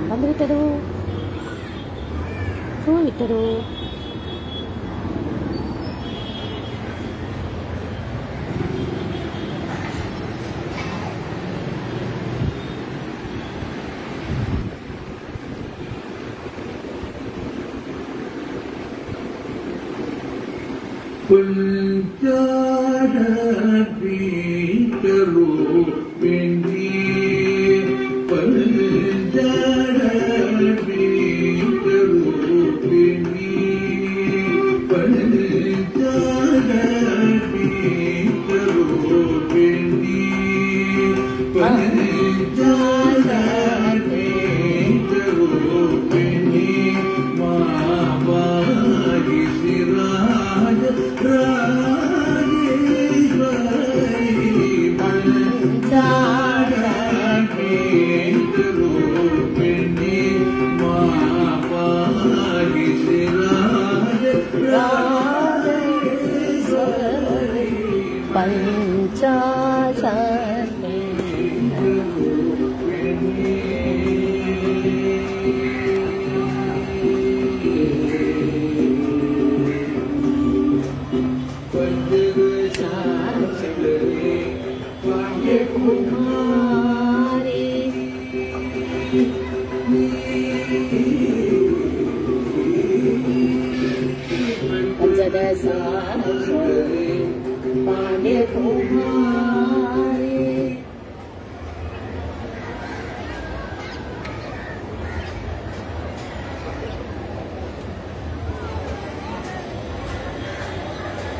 ಬಂದು ಬಿಟ್ಟರು ಹೋಗಿಟ್ಟರು.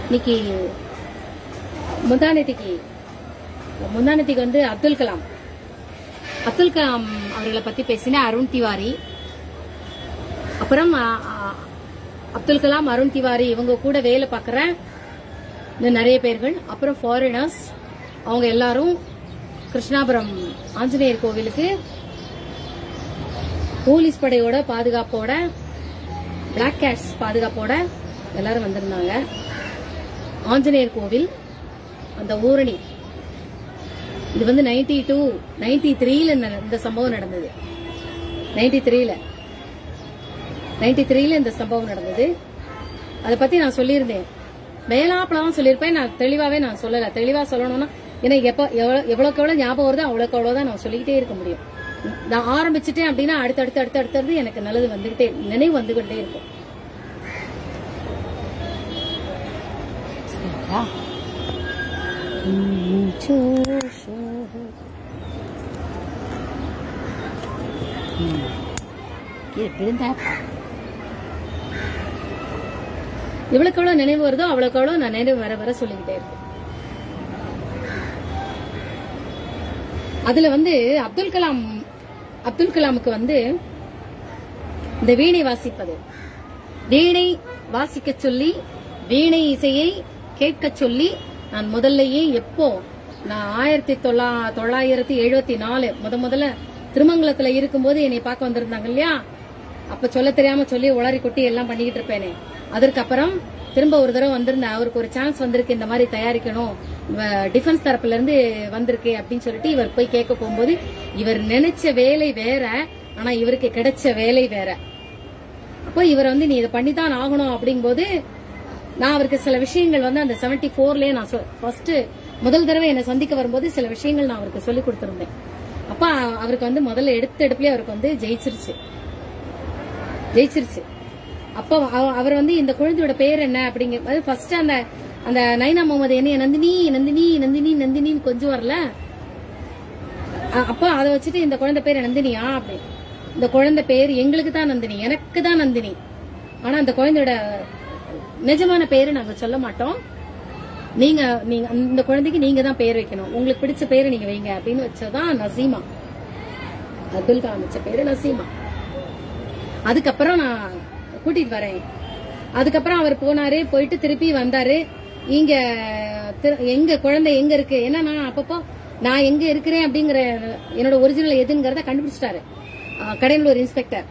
இன்னைக்கு முந்தானத்துக்கு வந்து அப்துல் கலாம் அவர்களை பத்தி பேசின அருண் திவாரி, அப்புறம் அப்துல் கலாம், அருண் திவாரி இவங்க கூட வேலை பார்க்கற நிறைய பேர்கள், அப்புறம் ஃபாரினர்ஸ் அவங்க எல்லாரும் கிருஷ்ணாபுரம் ஆஞ்சநேயர் கோவிலுக்கு போலீஸ் படையோட பாதுகாப்போட, பிளாக் கேட்ஸ் பாதுகாப்போட எல்லாரும் வந்திருந்தாங்க. ஆஞ்சநேயர் கோவில் அந்த ஊரணி, இது வந்து 93ல இந்த சம்பவம் நடந்தது. 93ல இந்த சம்பவம் நடந்தது. அதை பத்தி நான் சொல்லியிருந்தேன், மேலாப்பலாம் சொல்லியிருப்பேன். நான் தெளிவாவே நான் சொல்லல. தெளிவா சொல்லணும்னா ஏன்னா எவ்வளவுக்கு எவ்வளவு ஞாபகம் வருதோ அவ்வளவுக்கு அவ்வளவுதான் நான் சொல்லிக்கிட்டே இருக்க முடியும். நான் ஆரம்பிச்சுட்டேன் அப்படின்னா அடுத்தடுத்து எனக்கு நல்லது வந்துகிட்டே, நினைவு வந்துகிட்டே இருக்கும். இவ்வளவுக்கு எவ்வளவு நினைவு வருதோ அவ்வளவுக்கு எவ்வளவு நான் நினைவு வர சொல்லிக்கிட்டே இருக்கேன். அதுல வந்து அப்துல் கலாமுக்கு வந்து இந்த வீணை வாசிப்பது, வீணை வாசிக்க சொல்லி, வீணை இசையை கேட்க சொல்லி நான் முதல்லயே எப்போ நான் 1974 முதல்ல திருமங்கலத்துல இருக்கும்போது என்னை பார்க்க வந்திருந்தாங்க இல்லையா, அப்ப சொல்ல தெரியாம சொல்லி உளறி கொட்டி எல்லாம் பண்ணிக்கிட்டு இருப்பேனே. அதற்கப்புறம் திரும்ப ஒரு தடவை வந்திருந்தேன். அவருக்கு ஒரு சான்ஸ் வந்திருக்கு, இந்த மாதிரி தயாரிக்கணும், டிஃபென்ஸ் தரப்புல இருந்து வந்திருக்கு அப்படின்னு சொல்லிட்டு இவர் போய் கேட்க போகும்போது இவர் நினைச்ச வேலை வேற, ஆனா இவருக்கு கிடைச்ச வேலை வேற. அப்போ இவர் வந்து நீ இதை பண்ணித்தான் ஆகணும் அப்படிங்கும்போது நான் அவருக்கு சில விஷயங்கள் வந்து அந்த 74லயே நான் ஃபர்ஸ்ட் முதல் தடவை என்னை சந்திக்க வரும்போது சில விஷயங்கள் நான் அவருக்கு சொல்லி கொடுத்திருந்தேன். அப்ப அவருக்கு வந்து முதல்ல எடுப்பிலே அவருக்கு வந்து ஜெயிச்சிருச்சு. அப்ப அவர் வந்து இந்த குழந்தையோட பேர் என்ன அப்படிங்கிற ஃபர்ஸ்ட் அந்த நைனா முகமது என்னைய நந்தினி கொஞ்சம் வரல. அப்ப அதை வச்சுட்டு இந்த குழந்தை பேர் நந்தினியா அப்படி, இந்த குழந்தை பேர் எங்களுக்கு தான் நந்தினி, எனக்கு தான் நந்தினி, ஆனா அந்த குழந்தையோட நிஜமான பேரு நாங்க சொல்ல மாட்டோம், நீங்க இந்த குழந்தைக்கு நீங்க தான் பேர் வைக்கணும், உங்களுக்கு பிடிச்ச பேரு நீங்க வைங்க அப்படின்னு வச்சதான் நசீமா. அப்துல் கலாம் வச்ச பேரு நசீமா. அதுக்கப்புறம் நான் கூட்டிட்டு வரேன். அதுக்கப்புறம் அவர் போனாரு, போயிட்டு திருப்பி வந்தாரு. இங்க எங்க குழந்தை எங்க இருக்கு, ஏன்னா நான் அப்பப்போ நான் எங்க இருக்கிறேன் அப்படிங்கிற என்னோட ஒரிஜினல் எதுங்கிறத கண்டுபிடிச்சிட்டாரு கடையனூர் இன்ஸ்பெக்டர்.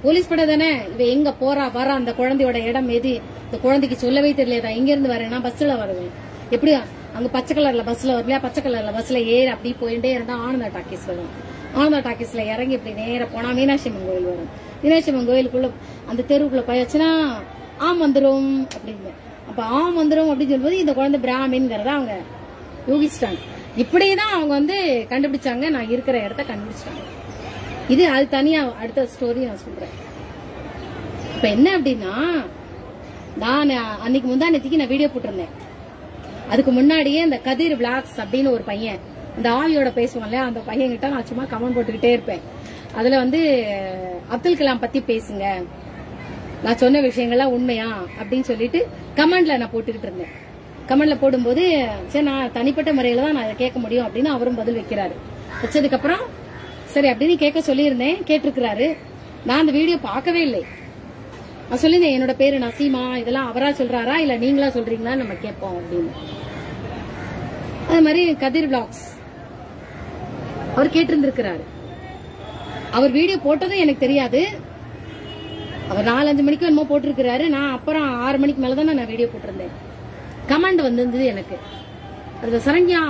போலீஸ் படம் தானே, இவ எங்க போறா வரா, அந்த குழந்தையோட இடம் எது, இந்த குழந்தைக்கு சொல்லவே தெரியலதா, எங்க இருந்து வரேன்னா பஸ்ல வருவேன், எப்படி அங்க பச்சை கலர்ல பஸ்ல வரலையா, பச்சை கலர்ல பஸ்ல ஏறி அப்படி போயிட்டே இருந்தா ஆனந்தா டாக்கீஸ் வரும். ஆனந்தா டாக்கீஸ்ல இறங்கி இப்படி நேர போனா மீனாட்சி அம்மன் கோயில் வரும். மீனாட்சி அம்மன் கோயிலுக்குள்ள அந்த தெருவுக்குள்ள போயாச்சுன்னா ஆம் வந்துரும் அப்படின்னு. அப்ப ஆம் வந்துரும் அப்படின்னு சொல்லும்போது இந்த குழந்தை பிராமின்ங்கிறத அவங்க யூகிச்சிட்டாங்க. இப்படிதான் அவங்க கண்டுபிடிச்சாங்க, நான் இருக்கிற இடத்த கண்டுபிடிச்சிட்டாங்க. இது அது தனியா அடுத்த ஸ்டோரி நான் சொல்றேன். இப்ப என்ன அப்படின்னா, நான் அன்னைக்கு முந்தானத்துக்கு நான் வீடியோ போட்டிருந்தேன். அதுக்கு முன்னாடியே இந்த கதிர் விளாக்ஸ் அப்படின்னு ஒரு பையன், இந்த ஆவியோட பேசுவான்ல, அந்த பையன் கிட்ட நான் சும்மா கமெண்ட் போட்டுக்கிட்டே இருப்பேன். அதுல அப்துல் கலாம் பத்தி பேசுங்க, நான் சொன்ன விஷயங்கள்லாம் உண்மையா அப்படின்னு சொல்லிட்டு கமெண்ட்ல நான் போட்டுக்கிட்டு இருந்தேன். கமெண்ட்ல போடும்போது சரி நான் தனிப்பட்ட முறையில தான் நான் அதை கேட்க முடியும் அப்படின்னு அவரும் பதில் வைக்கிறாரு. வச்சதுக்கு அப்புறம் சரி அப்படின்னு கேட்க சொல்லியிருந்தேன், கேட்டிருக்கிறாரு. நான் அந்த வீடியோ பார்க்கவே இல்லை. நான் சொல்லியிருந்தேன் என்னோட பேரு நசீமா, இதெல்லாம் அவரா சொல்றாரா இல்ல நீங்களா சொல்றீங்களா நம்ம கேட்போம் அப்படின்னு. அது மாதிரி கதிர் விளாக்ஸ் அவர் கேட்டிருந்திருக்கிறாரு. அவர் வீடியோ போட்டதும் எனக்கு தெரியாது. அவர் 4-5 மணிக்கு என்னமோ போட்டிருக்கிறாரு. நான் அப்புறம் 6 மணிக்கு மேலதான் நான் வீடியோ போட்டிருந்தேன். கமெண்ட் வந்திருந்தது எனக்கு. அதுல சரண்யா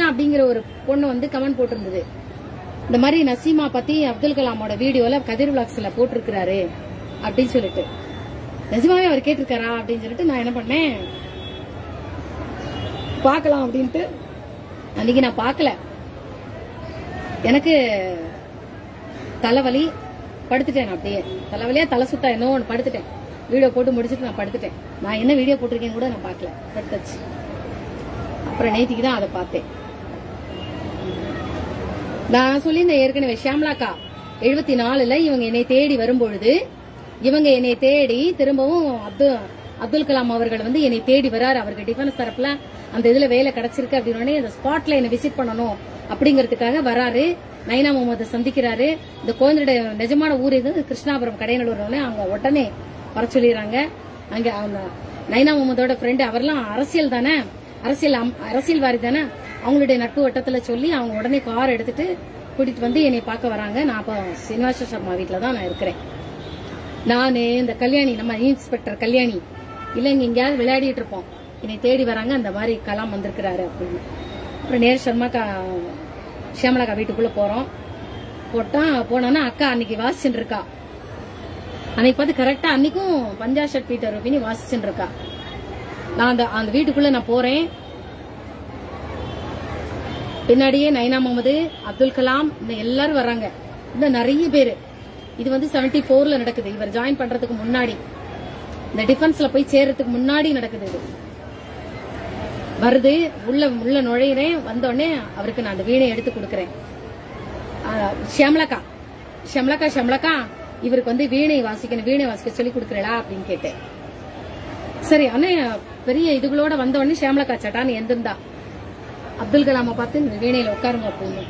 அப்படிங்கிற ஒரு பொண்ணு கமெண்ட் போட்டிருந்தது. இந்த மாதிரி நசீமா பத்தி அப்துல் கலாமோட வீடியோல கதிர் விளாக்ஸ்ல போட்டிருக்கிறாரு அப்படின்னு சொல்லிட்டு. நிஜமாவே அவர் கேட்டிருக்காரா அப்படின்னு சொல்லிட்டு நான் என்ன பண்ணேன், பாக்கலாம் அப்படின்ட்டு அன்னைக்கு நான் பாக்கல. எனக்கு தலைவலி, படுத்துட்டேன். அப்படியே தலைவலியா தலை சுத்தா என்ன ஒன்று படுத்துட்டேன். வீடியோ போட்டு முடிச்சுட்டு நான் படுத்துட்டேன். நான் என்ன வீடியோ போட்டிருக்கேன்னு கூட நான் பார்க்கல, படுத்துச்சு. அப்புறம் நேத்திக்கு தான் அதை பார்த்தேன். நான் சொல்லியிருந்தேன் ஏற்கனவே, ஷியாமலாக்கா 74ல இவங்க என்னை தேடி வரும்பொழுது, இவங்க என்னை தேடி திரும்பவும் அப்துல் கலாம் அவர்கள் என்னை தேடி வராரு. அவருக்கு டிஃபென்ஸ் தரப்புல அந்த இதுல வேலை கிடைச்சிருக்கு அப்படின்னு அந்த ஸ்பாட்ல என்ன விசிட் பண்ணணும் அப்படிங்கறதுக்காக வராரு. நைனா முகமது சந்திக்கிறாரு. இந்த குழந்தையோட நிஜமான ஊர் இது கிருஷ்ணாபுரம் கடையனூர். அவங்க உடனே வர சொல்லிடுறாங்க. அங்க அவங்க நைனா முகமதோட ஃப்ரெண்டு, அவர்லாம் அரசியல் தானே, அரசியல்வாதி தானே, அவங்களுடைய நட்பு வட்டத்துல சொல்லி அவங்க உடனே கார் எடுத்துட்டு கூட்டிட்டு என்னை பார்க்க வராங்க. நான் அப்ப சீனிவாச சர்மா வீட்டுல தான் நான் இருக்கிறேன். நானு இந்த கல்யாணி, நம்ம இன்ஸ்பெக்டர் கல்யாணி இல்ல இங்க எங்கேயாவது விளையாடிட்டு இருப்போம். என்னை தேடி வராங்க, அந்த மாதிரி கலாம் வந்திருக்கிறாரு அப்படின்னு. அப்புறம் நேரு ஷியாமலாக்கா வீட்டுக்குள்ள போறோம். போனோன்னா அக்கா அன்னைக்கு வாசிச்சுட்டு இருக்கா. அன்னைக்கு பார்த்து கரெக்டா அன்னைக்கும் பஞ்சாஷட் பீட்டர் ரூபினி வாசிச்சுட்டு இருக்கா. நான் அந்த வீட்டுக்குள்ள நான் போறேன். பின்னாடியே நைனா முகமது, அப்துல் கலாம் எல்லாரும் வர்றாங்க. இன்னும் நிறைய பேரு. இது 74ல நடக்குது. இவர் ஜாயின் பண்றதுக்கு முன்னாடி, இந்த டிஃபென்ஸ்ல போய் சேர்றதுக்கு முன்னாடி நடக்குது. இது வருது, உள்ள நுழையிறேன். வந்தோடனே அவருக்கு நான் அந்த வீணை எடுத்து கொடுக்கறேன். ஷியாமலாக்கா இவருக்கு வீணை வாசிக்க சொல்லி கொடுக்கறா அப்படின்னு கேட்டேன். சரி அண்ணே, பெரிய இதுகளோட வந்த உடனே ஷியாமலாக்கா சட்டான்னு எந்திருந்தா. அப்துல் கலாம பார்த்து இந்த வீணையில உட்காருங்க அப்படின்னு.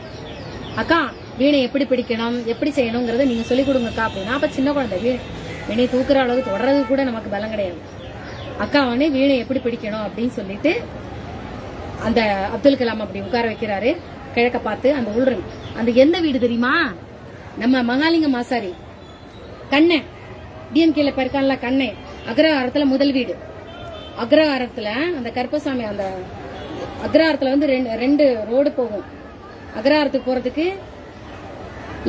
அக்கா வீணை எப்படி பிடிக்கணும், எப்படி செய்யணுங்கிறத நீங்க சொல்லிக் கொடுங்கக்கா அப்படின்னா. அப்ப சின்ன குழந்தை வீணை தூக்குற அளவுக்கு தொடர்றது கூட நமக்கு பலம் கிடையாது. அக்கா வீணை எப்படி பிடிக்கணும் அப்படின்னு சொல்லிட்டு அந்த அப்துல் கலாம் அப்படி உட்கார வைக்கிறாரு. கிழக்க பார்த்து அந்த உள்ரன், அந்த எந்த வீடு தெரியுமா, நம்ம மகாலிங்க மாசாரி கண்ணை டிஎம்கேல இருக்கான்ல கண்ணை, அக்ரஹாரத்துல முதல் வீடு. அக்ரஹாரத்துல அந்த கருப்பசாமி, அந்த அக்ரஹாரத்துல 2 ரோடு போகும். அக்ரஹாரத்துக்கு போறதுக்கு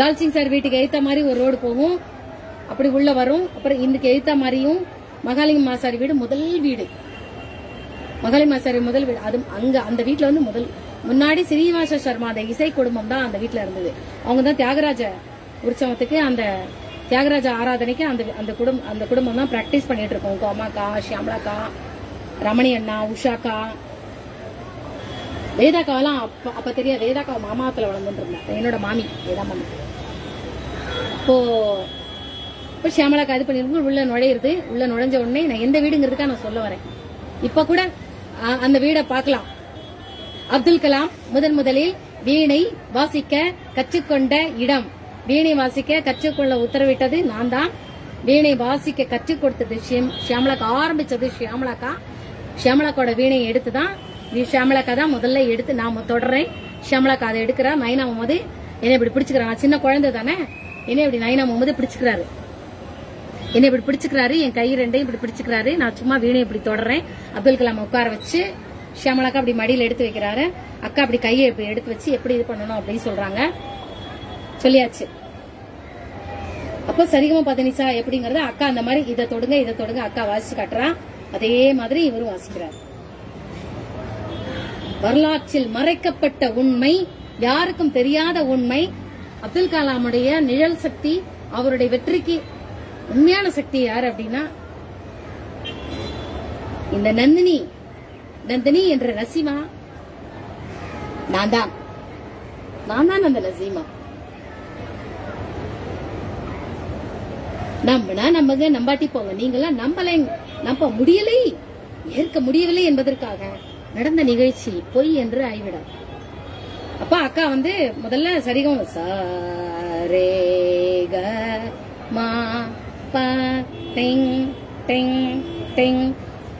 லால்சிங் சார் வீட்டுக்கு எய்த்த மாதிரி ஒரு ரோடு போகும், அப்படி உள்ள வரும். அப்புறம் இதுக்கு எய்த்த மாதிரியும் மகாலிங்க மாசாரி வீடு முதல் வீடு. மகாலிங்க மாசாரி முதல் வீடு. அது அங்க அந்த வீட்டுல முன்னாடி ஸ்ரீனிவாச சர்மா அந்த இசை குடும்பம் தான் அந்த வீட்டுல இருந்தது. அவங்க தான் தியாகராஜ உற்சவத்துக்கு, அந்த தியாகராஜ ஆராதனைக்கு அந்த குடும்பம் தான் பிராக்டிஸ் பண்ணிட்டு இருக்கோம். கோமாக்கா, ஷியாமலாக்கா, ரமணி அண்ணா, உஷாக்கா, வேதாக்காவெல்லாம் அப்ப தெரியாது. வேதாக்கா மாமாத்துல வளர்ந்துட்டு இருந்தா, என்னோட மாமி வேதா மாமி. இப்போ ஷியாமலாக்கா இது பண்ணிருக்கோம். உள்ள நுழையிறது. உள்ள நுழைஞ்ச உடனே நான் எந்த வீடுங்கிறதுக்கா நான் சொல்ல வரேன். இப்ப கூட அந்த வீடை பார்க்கலாம். அப்துல் கலாம் முதலில் வீணை வாசிக்க கற்றுக்கொண்ட இடம், வீணை வாசிக்க கற்றுக்கொள்ள உத்தரவிட்டது நான் தான். வீணை வாசிக்க கற்றுக் கொடுத்தது ஷியாமலாக்கா. ஆரம்பிச்சது ஷியாமலாக்கோட வீணையை எடுத்துதான் ஷியாமளாக்கா தான் முதல்ல எடுத்து நான் தொடறேன். ஷியாமளாக்கா அதை எடுக்கிறா. நைனா முகமது என்னை இப்படி பிடிச்சுக்கிறான். நான் சின்ன குழந்தை தானே, என்னை இப்படி நைனா முகமது பிடிச்சுக்கிறாரு. என்னை இப்படி பிடிச்சுக்கிறாரு, என் கை ரெண்டையும் இப்படி பிடிச்சுக்கிறாரு. நான் சும்மா வீணை இப்படி தொடறேன். அப்துல் கலாம் உட்கார வச்சு ஷியாமளாக்கா அப்படி மடியில எடுத்து வைக்கிறாரு. அக்கா அப்படி கையை இப்படி எடுத்து வச்சு எப்படி இது பண்ணணும் அப்படின்னு சொல்றாங்க. சொல்லியாச்சு. அப்ப சரிகமா பதனிசா எப்படிங்கறத அக்கா அந்த மாதிரி இதை தொடுங்க அக்கா வாசிச்சு காட்டுறா. அதே மாதிரி இவரும் வாசிக்கிறார். வரலாற்றில் மறைக்கப்பட்ட உண்மை, யாருக்கும் தெரியாத உண்மை, அப்துல் கலாமுடைய நிழல் சக்தி, அவருடைய வெற்றிக்கு உண்மையான சக்தி யாரு அப்படின்னா இந்த நந்தினி என்ற நசீமா. நான் தான் அந்த நசீமா. நம்பினா நம்புங்க, நம்பாட்டி போங்க. நீங்களாம் நம்ப முடியலை, ஏற்க முடியவில்லை என்பதற்காக நடந்த நிகழ்ச்சி பொய் என்று ஆய்விடும். அப்ப அக்கா வந்து முதல்ல சரிகம்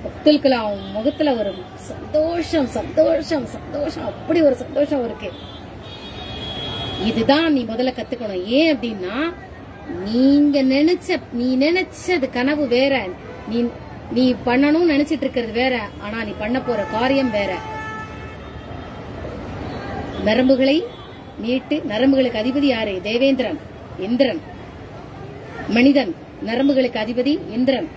அப்துல் கலாம் முகத்துல ஒரு சந்தோஷம், அப்படி ஒரு சந்தோஷம் இருக்கு. இதுதான் நீ முதல்ல கத்துக்கணும். ஏன் அப்படின்னா நீ நினைச்சது கனவு வேற, நீ பண்ணணும்னு நினைச்சிட்டு இருக்கிறது வேற, ஆனா நீ பண்ண போற காரியம் வேற. நரம்புகளை மீட்டு, நரம்புகளுக்கு அதிபதி யாரு? தேவேந்திரன், இந்திரன். மனிதன் நரம்புகளுக்கு அதிபதி இந்திரன்.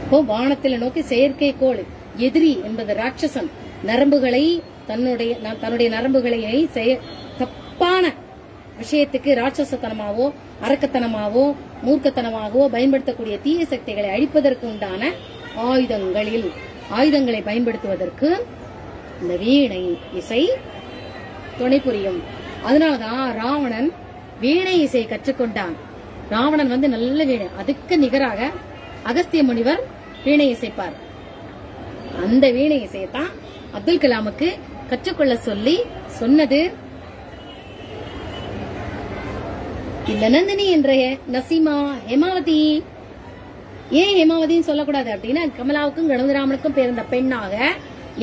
இப்போ வானத்தில் நோக்கி செயற்கைக்கோள் எதிரி என்பது ராட்சசன். நரம்புகளை தன்னுடைய நரம்புகளை தப்பான விஷயத்துக்கு ராட்சசத்தனமாவோ அரக்கத்தனமாவோ மூர்க்கத்தனமாகவோ பயன்படுத்தக்கூடிய தீய சக்திகளை அழிப்பதற்கு உண்டான ஆயுதங்களை பயன்படுத்துவதற்கு இந்த வீணை இசை துணை புரியும். அதனாலதான் ராவணன் வீணை இசை கற்றுக்கொண்டான். ராவணன் வந்து நல்ல வீணை, அதுக்கு நிகராக அகஸ்திய முனிவர் வீணை இசைப்பார். அந்த வீணை இசையத்தான் அப்துல் கலாமுக்கு கற்றுக்கொள்ள சொல்லி சொன்னது இந்த நந்தினி என்ற நசீமா. ஹேமாவதி, ஏன் ஹேமாவதின்னு சொல்லக்கூடாது அப்படின்னா கமலாவுக்கும் கணவராமனுக்கும் பிறந்த பெண்ணாக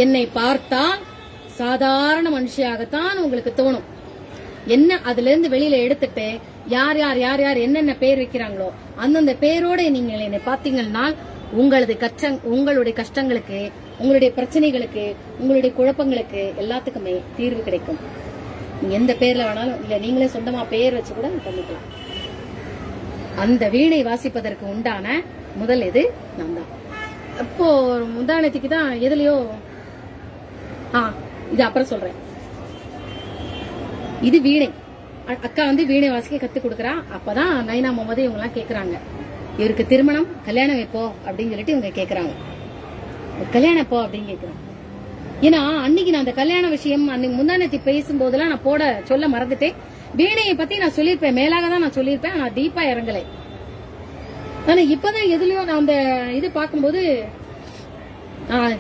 என்னை பார்த்தால் சாதாரண மனுஷியாகத்தான் உங்களுக்கு தோணும். என்ன அதுல இருந்து வெளியில எடுத்துட்டு யார் யார் யார் யார் என்னென்ன பேர் வைக்கிறாங்களோ அந்தந்த பேரோட நீங்க என்னை பாத்தீங்கன்னா உங்களுடைய கஷ்டங்களுக்கு, உங்களுடைய பிரச்சனைகளுக்கு, உங்களுடைய குழப்பங்களுக்கு எல்லாத்துக்குமே தீர்வு கிடைக்கும். நீங்க எந்த பேர்ல வேணாலும் இல்ல, நீங்களே சொந்தமா பேர் வச்சு கூட பண்ணிக்கலாம். அந்த வீணை வாசிப்பதற்கு உண்டான முதல் இது நான் தான். அப்போ முந்தானத்துக்கு தான் எதுலயோ இது அப்புறம் சொல்றேன். இது வீணை. அக்கா வந்து வீணை வாசிக்க கத்து கொடுக்கறா. அப்பதான் நைனா முகமது இவங்க எல்லாம் கேக்குறாங்க, இவருக்கு திருமணம் கல்யாணம் எப்போ அப்படின்னு சொல்லிட்டு இவங்க கேக்குறாங்க. கல்யாணம் எப்போ அப்படின்னு கேக்குறாங்க. ஏன்னா அன்னைக்கு நான் அந்த கல்யாண விஷயம் அன்னைக்கு முந்தானத்தி பேசும்போதெல்லாம் நான் சொல்ல மறந்துட்டேன். வீணையை பத்தி நான் சொல்லியிருப்பேன், மேலாக தான் நான் சொல்லியிருப்பேன், நான் டீப்பா இறங்கலை. ஆனா இப்பதான் எதுலயோ நான் அந்த இது பார்க்கும்போது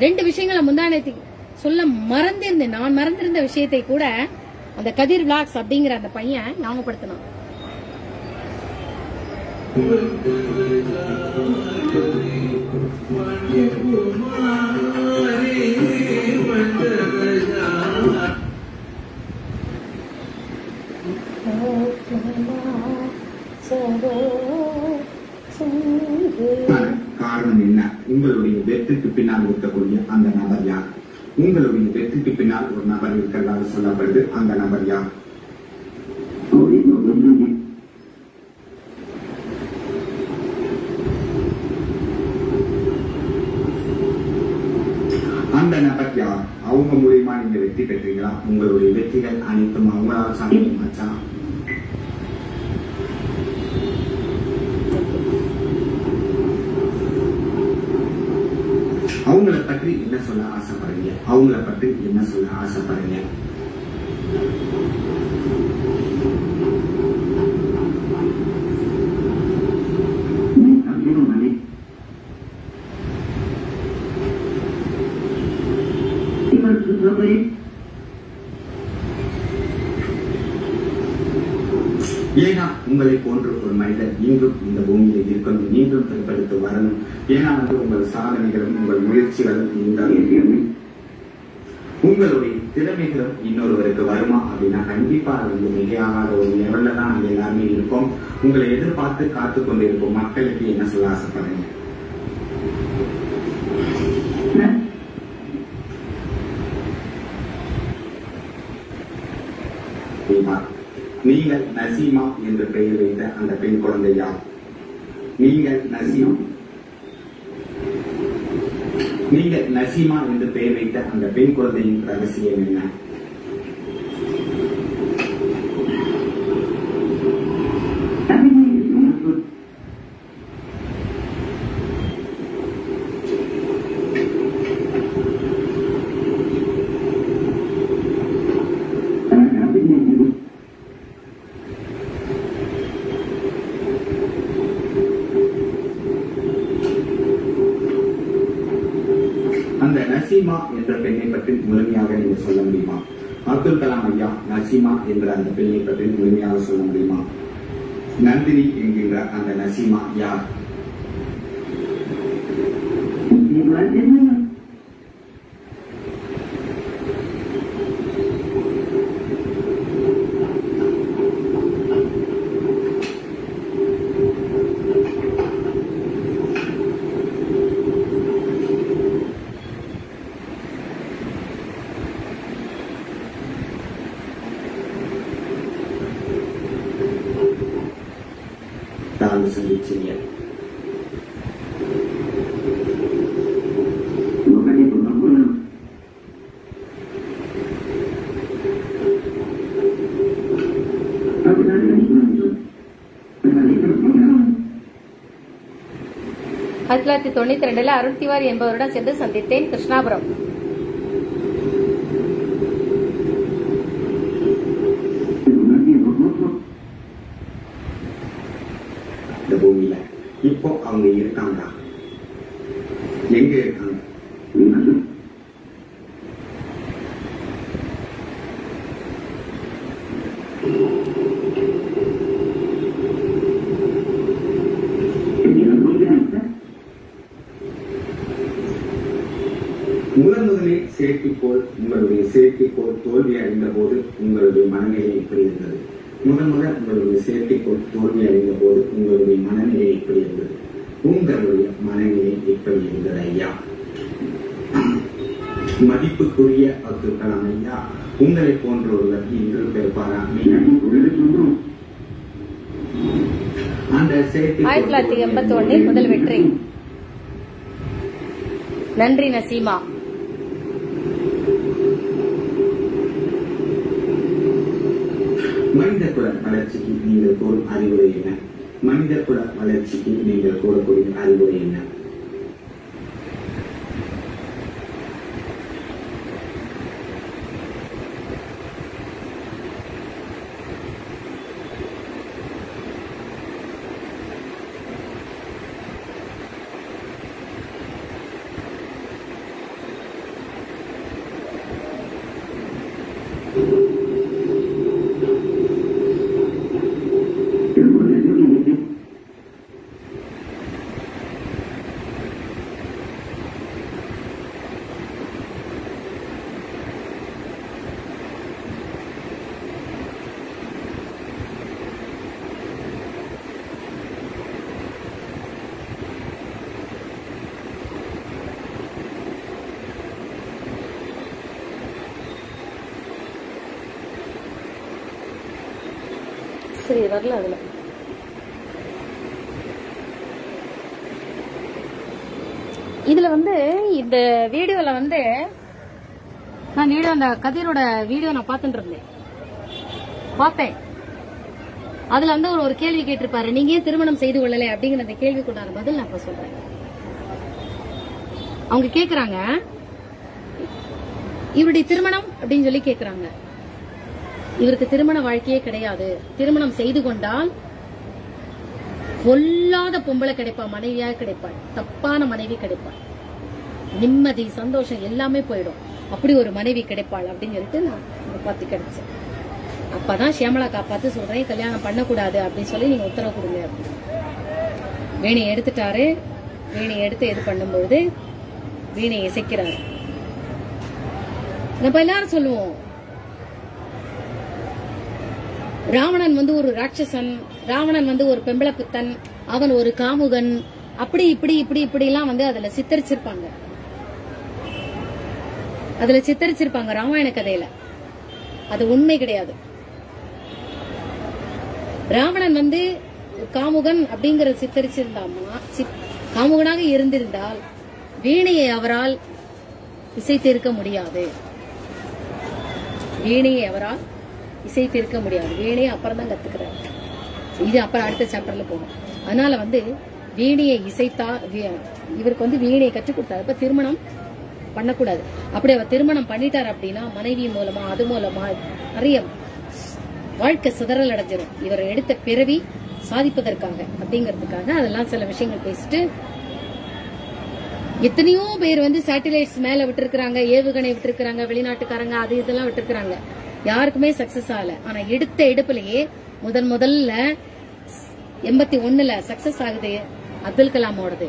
ரெண்டு விஷயங்களை முந்தானத்தி சொல்ல மறந்திருந்தேன். நான் மறந்திருந்த விஷயத்தை கூட அந்த கதிர் விளாக்ஸ் அப்படிங்கிற அந்த பையன் ஞாபகப்படுத்தினான். காரணம் என்ன? உங்களுடைய வெற்றிக்கு பின்னால் இருக்கக்கூடிய அந்த நபர் யார்? உங்களுடைய வெற்றிக்கு பின்னால் ஒரு நபர் இருக்கிறதாக சொல்லப்படுது. அந்த நபர் யார்? அந்த நபர் யார்? அவங்க மூலியமா நீங்க வெற்றி பெற்றீங்களா? உங்களுடைய வெற்றிகள் அனைத்தும் அவங்களால் சாத்தியமாச்சா? அவங்கள பற்றி என்ன சொல்ல ஆசைப்படுறீங்க? அவங்கள பற்றி என்ன சொல்ல ஆசைப்படுறீங்க? ஏன்னா உங்களை போன்ற ஒரு மனிதர் இன்றும் இந்த பூமியில இருக்கணும், மீண்டும் பிற்படுத்த வரணும். ஏன்னா உங்கள் சாதனைகளும் உங்கள் முயற்சிகளும் இருந்தாலும் உங்களுடைய திறமைகளும் இன்னொருவருக்கு வருமா அப்படின்னா கண்டிப்பா அது மிகையாகாத ஒரு லெவல்ல தான் நாங்க எல்லாருமே இருக்கோம். உங்களை எதிர்பார்த்து காத்து கொண்டிருக்கும் மக்களுக்கு என்ன சொல்ல ஆசைப்படுறீங்க? நீங்கள் நசீமா என்று பெயர் வைத்த அந்த பெண் குழந்தை யார்? நீங்கள் நசீமா என்று பெயர் வைத்த அந்த பெண் குழந்தையின் ரகசியம் என்ன? அந்த நசீமா என்ற பெண்ணை பற்றி முழுமையாக நீங்க சொல்ல முடியுமா? அப்துல் கலாம் ஐயா நசீமா என்ற அந்த பெண்ணை பற்றி முழுமையாக சொல்ல முடியுமா? நந்தினி என்கின்ற அந்த நசீமா யார்? தாழ்ந்து சந்திச்சீங்க. ஆயிரத்தி 1992 அருண் திவாரி என்பவருடன் சென்று சந்தித்தேன். கிருஷ்ணாபுரம். இந்த பூமியில இப்போ அவங்க இருக்காங்க. எங்க இருக்காங்க? முதலில் உங்களுடைய செயற்கைக்கோள் தோல்வி அடைந்த போது உங்களுடைய மனநிலை எப்படி இருந்தது? உங்களுடைய செயற்கைக்கோள் தோல்வி அடைந்த போது உங்களுடைய மனநிலை எப்படி இருந்தது? உங்களுடைய மனநிலை எப்படி இருந்தது ஐயா? மதிப்புக்குரிய அப்துல் கலாம் ஐயா, உங்களை போன்ற ஒருவர் இன்று பிறப்பாரா? அந்த 1981 முதல் வெற்றி. நன்றி நசீமா. மனிதகுல வளர்ச்சிக்கு நீங்கள் கூறும் அறிவுரை என்ன? மனிதகுல வளர்ச்சிக்கு நீங்கள் கூறக்கூடிய அறிவுரை என்ன? சரி, வரல. அதுல இதுல இந்த வீடியோல நான் அந்த கதிரோட வீடியோ நான் பார்த்துட்டு இருந்தேன். பார்த்தேன். அதுல ஒரு கேள்வி கேட்டிருப்பாரு, நீங்க ஏன் திருமணம் செய்து கொள்ளல அப்படிங்கிற அந்த கேள்விக்குண்டான பதில் நான் இப்ப சொல்றேன். அவங்க கேக்குறாங்க, இவருடைய திருமணம் அப்படின்னு சொல்லி கேக்குறாங்க. இவருக்கு திருமண வாழ்க்கையே கிடையாது. திருமணம் செய்து கொண்டால் பொல்லாத பொம்பளை கிடைப்பா, மனைவியா கிடைப்பாள், தப்பான மனைவி கிடைப்பாள், நிம்மதி சந்தோஷம் எல்லாமே போயிடும், அப்படி ஒரு மனைவி கிடைப்பாள் அப்படின்னு சொல்லிட்டு நான் பார்த்து கிடைச்சேன். அப்பதான் ஷியாமலா காப்பாத்து சொல்றேன், கல்யாணம் பண்ணக்கூடாது அப்படின்னு சொல்லி நீங்க உத்தரவு கொடுங்க அப்படின்னு. வீணையை எடுத்துட்டாரு. வீணையை எடுத்து இது பண்ணும்போது வீணையை இசைக்கிறாரு. நம்ம எல்லாரும் சொல்லுவோம் ராவணன் வந்து ஒரு ராட்சசன், ராவணன் வந்து ஒரு பெம்பள புத்தன், அவன் ஒரு காமுகன், அப்படி இப்படி இப்படி இப்படி எல்லாம் வந்து அதுல சித்தரிச்சிருப்பாங்க. ராமாயண கதையில. அது உண்மை கிடையாது. ராவணன் வந்து காமுகன் அப்படிங்கற சித்தரிச்சிருந்தாமா, காமுகனாக இருந்திருந்தால் வீணையை அவரால் இசைத்திருக்க முடியாது. வீணையை அப்புறம் தான் கத்துக்கிறாரு. இது அப்புறம் அடுத்த சாப்டர்ல போகும். அதனால வந்து வீணையை இசைத்தா, இவருக்கு வந்து வீணையை கற்றுக் கொடுத்தாரு. இப்ப திருமணம் பண்ணக்கூடாது. அப்படி அவர் திருமணம் பண்ணிட்டார் அப்படின்னா மனைவி மூலமா அது மூலமா நிறைய வாழ்க்கை சிதறல் அடைஞ்சிடும். இவர் எடுத்த பிறவி சாதிப்பதற்காக அப்படிங்கறதுக்காக அதெல்லாம் சில விஷயங்கள் பேசிட்டு, எத்தனையோ பேர் வந்து சேட்டலைட்ஸ் மேல விட்டுருக்காங்க, ஏவுகணை விட்டுருக்காங்க, வெளிநாட்டுக்காரங்க அது இதெல்லாம் விட்டுருக்காங்க. யாருக்குமே சக்சஸ் ஆகல. ஆனா எடுத்த எடுப்புலயே முதல்ல 81ல சக்சஸ் ஆகுது அப்துல் கலாமோடது.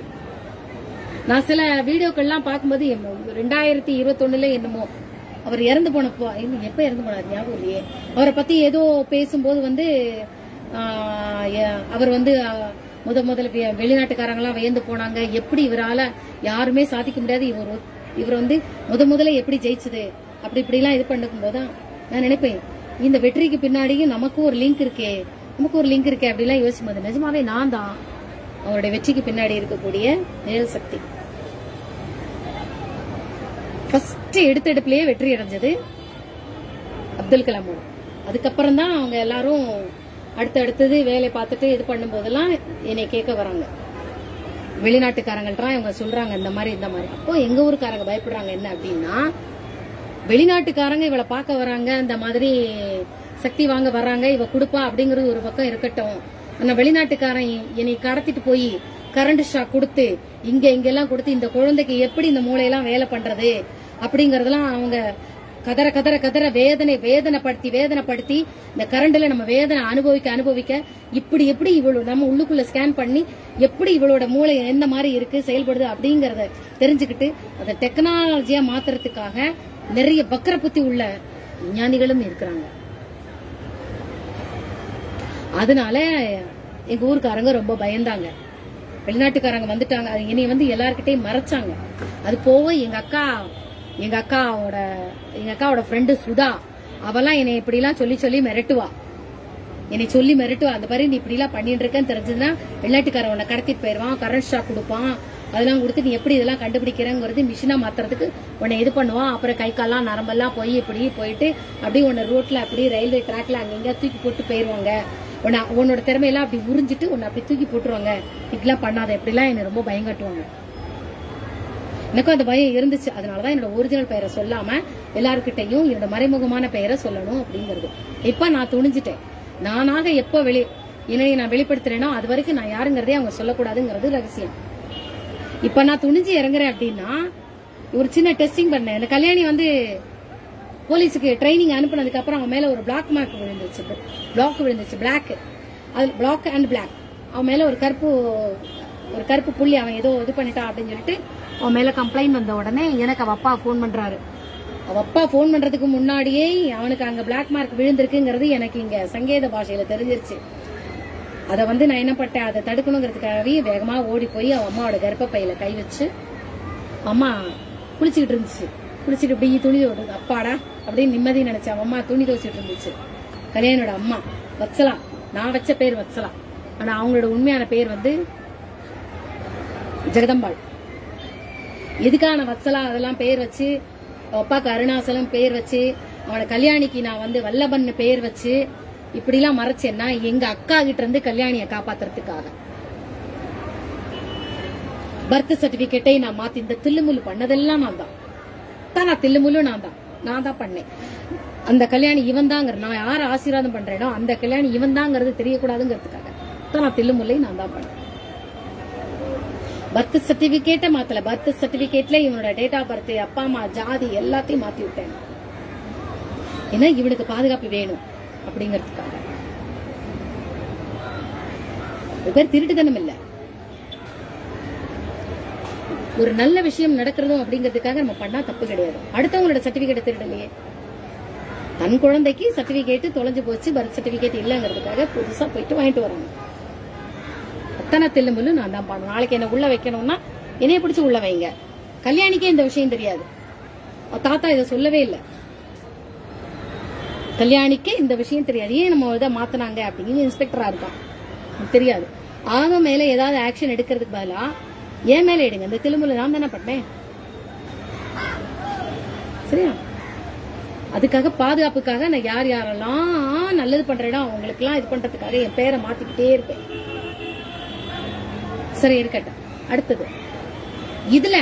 நான் சில வீடியோக்கள்லாம் பார்க்கும்போது 2021ல என்னமோ அவர் இறந்து போனப்போ, எப்ப இறந்து போனார் ஞாபகம் இல்லையே, அவரை பத்தி ஏதோ பேசும்போது வந்து அவர் வந்து முதல்ல வெளிநாட்டுக்காரங்க எல்லாம் வியந்து போனாங்க, எப்படி இவரால யாருமே சாதிக்க முடியாது, இவர் வந்து முதல்ல எப்படி ஜெயிச்சது அப்படி இப்படி எல்லாம் இது பண்ணும் போதுதான் நான் நினைப்பேன், இந்த வெற்றிக்கு பின்னாடியும் நமக்கு ஒரு லிங்க் இருக்கே அப்படிலாம் யோசிக்கும் போது நிஜமாவே நான் தான் அவருடைய வெற்றிக்கு பின்னாடி இருக்கக்கூடிய நேர் சக்தி. ஃபர்ஸ்ட் எடுத்த எடுப்புலயே வெற்றி அடைஞ்சது அப்துல் கலாமோட. அதுக்கப்புறம் தான் அவங்க எல்லாரும் அடுத்தது வேலை பார்த்துட்டு இது பண்ணும் போதெல்லாம் என்னை கேட்க வராங்க, வெளிநாட்டுக்காரங்கள்ட்ட இவங்க சொல்றாங்க இந்த மாதிரி. அப்போ எங்க ஊருக்காரங்க பயப்படுறாங்க. என்ன அப்படின்னா, வெளிநாட்டுக்காரங்க இவளை பார்க்க வராங்க, இந்த மாதிரி சக்தி வாங்க வர்றாங்க, இவ கொடுப்பா அப்படிங்கறது ஒரு பக்கம் இருக்கட்டும். ஆனா வெளிநாட்டுக்காரன் என்னை கடத்திட்டு போய் கரண்ட் ஷாக் கொடுத்து இங்கெல்லாம் கொடுத்து இந்த குழந்தைக்கு எப்படி இந்த மூளையெல்லாம் வேலை பண்றது அப்படிங்கறதெல்லாம் அவங்க கதற வேதனைப்படுத்தி இந்த கரண்ட்ல நம்ம வேதனை அனுபவிக்க இப்படி இவ்வளவு நம்ம உள்ளுக்குள்ள ஸ்கேன் பண்ணி எப்படி இவளோட மூளை எந்த மாதிரி இருக்கு செயல்படுது அப்படிங்கறத தெரிஞ்சுக்கிட்டு அதை டெக்னாலஜியா மாத்துறதுக்காக நிறைய வக்கர புத்தி உள்ள விஞ்ஞானிகளும் இருக்கிறாங்க. அதனால எங்க ஊருக்காரங்க ரொம்ப பயந்தாங்க. வெளிநாட்டுக்காரங்க வந்துட்டாங்க, என்னை வந்து எல்லார்கிட்டையும் மறைச்சாங்க. அது போக எங்க அக்காவோட ஃப்ரெண்டு சுதா, அவெல்லாம் என்னை இப்படி எல்லாம் சொல்லி மிரட்டுவா. அந்த மாதிரி நீ இப்படி எல்லாம் பண்ணிட்டு இருக்கேன்னு தெரிஞ்சதுன்னா வெளிநாட்டுக்காரன் உன்னை கடத்திட்டு போயிருவான், கரண்ட் ஷாக் கொடுப்பான், அதெல்லாம் கொடுத்து நீ எப்படி இதெல்லாம் கண்டுபிடிக்கிறேங்கிறது மிஷினா மாத்துறதுக்கு உன்னை இது பண்ணுவான். அப்புறம் கை கால்லாம் நரம்பெல்லாம் போயிட்டு அப்படியே உன்னை ரோட்ல அப்படியே ரயில்வே டிராக்ல அங்கங்க தூக்கி போட்டு போயிருவாங்க. உன்னோட திறமையெல்லாம் அப்படி உறிஞ்சிட்டு உன்னை அப்படி தூக்கி போட்டுருவாங்க, இப்படிலாம் பண்ணாத, இப்படிலாம் என்ன ரொம்ப பயங்காட்டுவாங்க. எனக்கும் அந்த பயம் இருந்துச்சு. அதனாலதான் என்னோட ஒரிஜினல் பெயரை சொல்லாம எல்லாருக்கிட்டையும் என்னோட மறைமுகமான பெயரை சொல்லணும் அப்படிங்கிறது. இப்ப நான் துணிஞ்சிட்டேன். நானாக எப்ப என்னை நான் வெளிப்படுத்துறேனோ அது வரைக்கும் நான் யாருங்கிறதே அவங்க சொல்லக்கூடாதுங்கிறது ரகசியம். இப்ப நான் துணிஞ்சு இறங்குறேன் அப்படின்னா ஒரு சின்ன டெஸ்டிங் பண்ணேன். இந்த கல்யாணி வந்து போலீஸுக்கு ட்ரைனிங் அனுப்புனதுக்கு அப்புறம் அவன் மேல ஒரு பிளாக் மார்க் விழுந்துச்சு, பிளாக், அது பிளாக் அண்ட் பிளாக். அவன் மேல ஒரு கருப்பு புள்ளி, அவன் ஏதோ இது பண்ணிட்டான் அப்படின்னு சொல்லிட்டு அவன் மேல கம்ப்ளைண்ட் வந்த உடனே எனக்கு அவ அப்பா போன் பண்றாரு. அவ அப்பா போன் பண்றதுக்கு முன்னாடியே அவனுக்கு அங்க பிளாக் மார்க் விழுந்திருக்குங்கிறது எனக்கு இங்க சங்கேத பாஷையில தெரிஞ்சிருச்சு. அதை வந்து நான் என்ன பட்டேன், அதை தடுக்கணுங்கிறதுக்காகவே வேகமா ஓடி போய் அவன் அம்மாவோட கர்ப்பப்பையில கை வச்சு, அம்மா குளிச்சுக்கிட்டு இருந்துச்சு, குளிச்சுட்டு இப்படி துணி ஓடுது, அப்பாடா அப்படின்னு நிம்மதி நினைச்சேன். அவன் அம்மா துணி துவச்சிட்டு இருந்துச்சு. கல்யாணியோட அம்மா வத்சலா, நான் வச்ச பேர் வத்சலா, ஆனா அவங்களோட உண்மையான பேர் வந்து ஜெகதம்பாள். எதுக்கான வத்சலா அதெல்லாம் பேர் வச்சு, அப்பாக்கு அருணாசலம் பேர் வச்சு, அவனோட கல்யாணிக்கு நான் வந்து வல்லபன் பேர் வச்சு இப்படி எல்லாம் மறைச்சேன்னா எங்க அக்கா கிட்ட இருந்து கல்யாணியை காப்பாத்துறதுக்காக. பர்த் சர்டிபிகேட்டை நான் மாத்தி இந்த தில்லுமுல்லு பண்ணதெல்லாம் நான் தான் தில்லுமுல்லு நான் தான் பண்ணேன். அந்த கல்யாணி இவன் தாங்கிற, நான் யார ஆசீர்வாதம் பண்றேனோ அந்த கல்யாணி இவன் தாங்கிறது தெரியக்கூடாதுங்கிறதுக்காக நான் தில்லுமுல்லை நான் தான் பண்ணேன். பர்த் சர்டிபிகேட்டை மாத்தல, பர்த் சர்டிபிகேட்ல இவனோட டேட் ஆஃப் பர்த், அப்பா அம்மா ஜாதி எல்லாத்தையும் மாத்தி விட்டேன். ஏன்னா இவனுக்கு பாதுகாப்பு வேணும் அப்படிங்கறதுக்காக. பேர் திருட்டுத்தனம் இல்ல, ஒரு நல்ல விஷயம் நடக்கிறதும் அப்படிங்கிறதுக்காக நம்ம பண்ணா தப்பு கிடையாது. அடுத்தவங்களோட சர்டிபிகேட் திருடலையே. தன் குழந்தைக்கு சர்டிபிகேட் தொலைஞ்சு போச்சு, பர்த் சர்டிபிகேட் இல்லங்கிறதுக்காக புதுசா போயிட்டு வாங்கிட்டு வராங்க. அத்தனை தில்லுமுள்ளு நான் தான் பண்ணணும். நாளைக்கு என்ன உள்ள வைக்கணும்னா என்னைய பிடிச்சு உள்ள வைங்க. கல்யாணிக்கே இந்த விஷயம் தெரியாது. தாத்தா இதை சொல்லவே இல்லை. கல்யாணிக்கு இந்த விஷயம் தெரியாது. ஏன் நம்ம இதை மாத்தினாங்க அப்படின்னு இன்ஸ்பெக்டரா இருக்கான், தெரியாது. ஆக மேல ஏதாவது ஆக்ஷன் எடுக்கிறதுக்கு பதிலா ஏன் மேல எடுங்க. இந்த தில்லுமுள்ளு நான் தானே பண்ணேன், சரியா? அதுக்காக பாதுகாப்புக்காக நான் யார் யாரெல்லாம் நல்லது பண்றேனோ அவங்களுக்கு எல்லாம் இது பண்றதுக்காக என் பேரை மாத்திக்கிட்டே இருப்பேன். சரி, இருக்கட்டும். அடுத்தது இதுல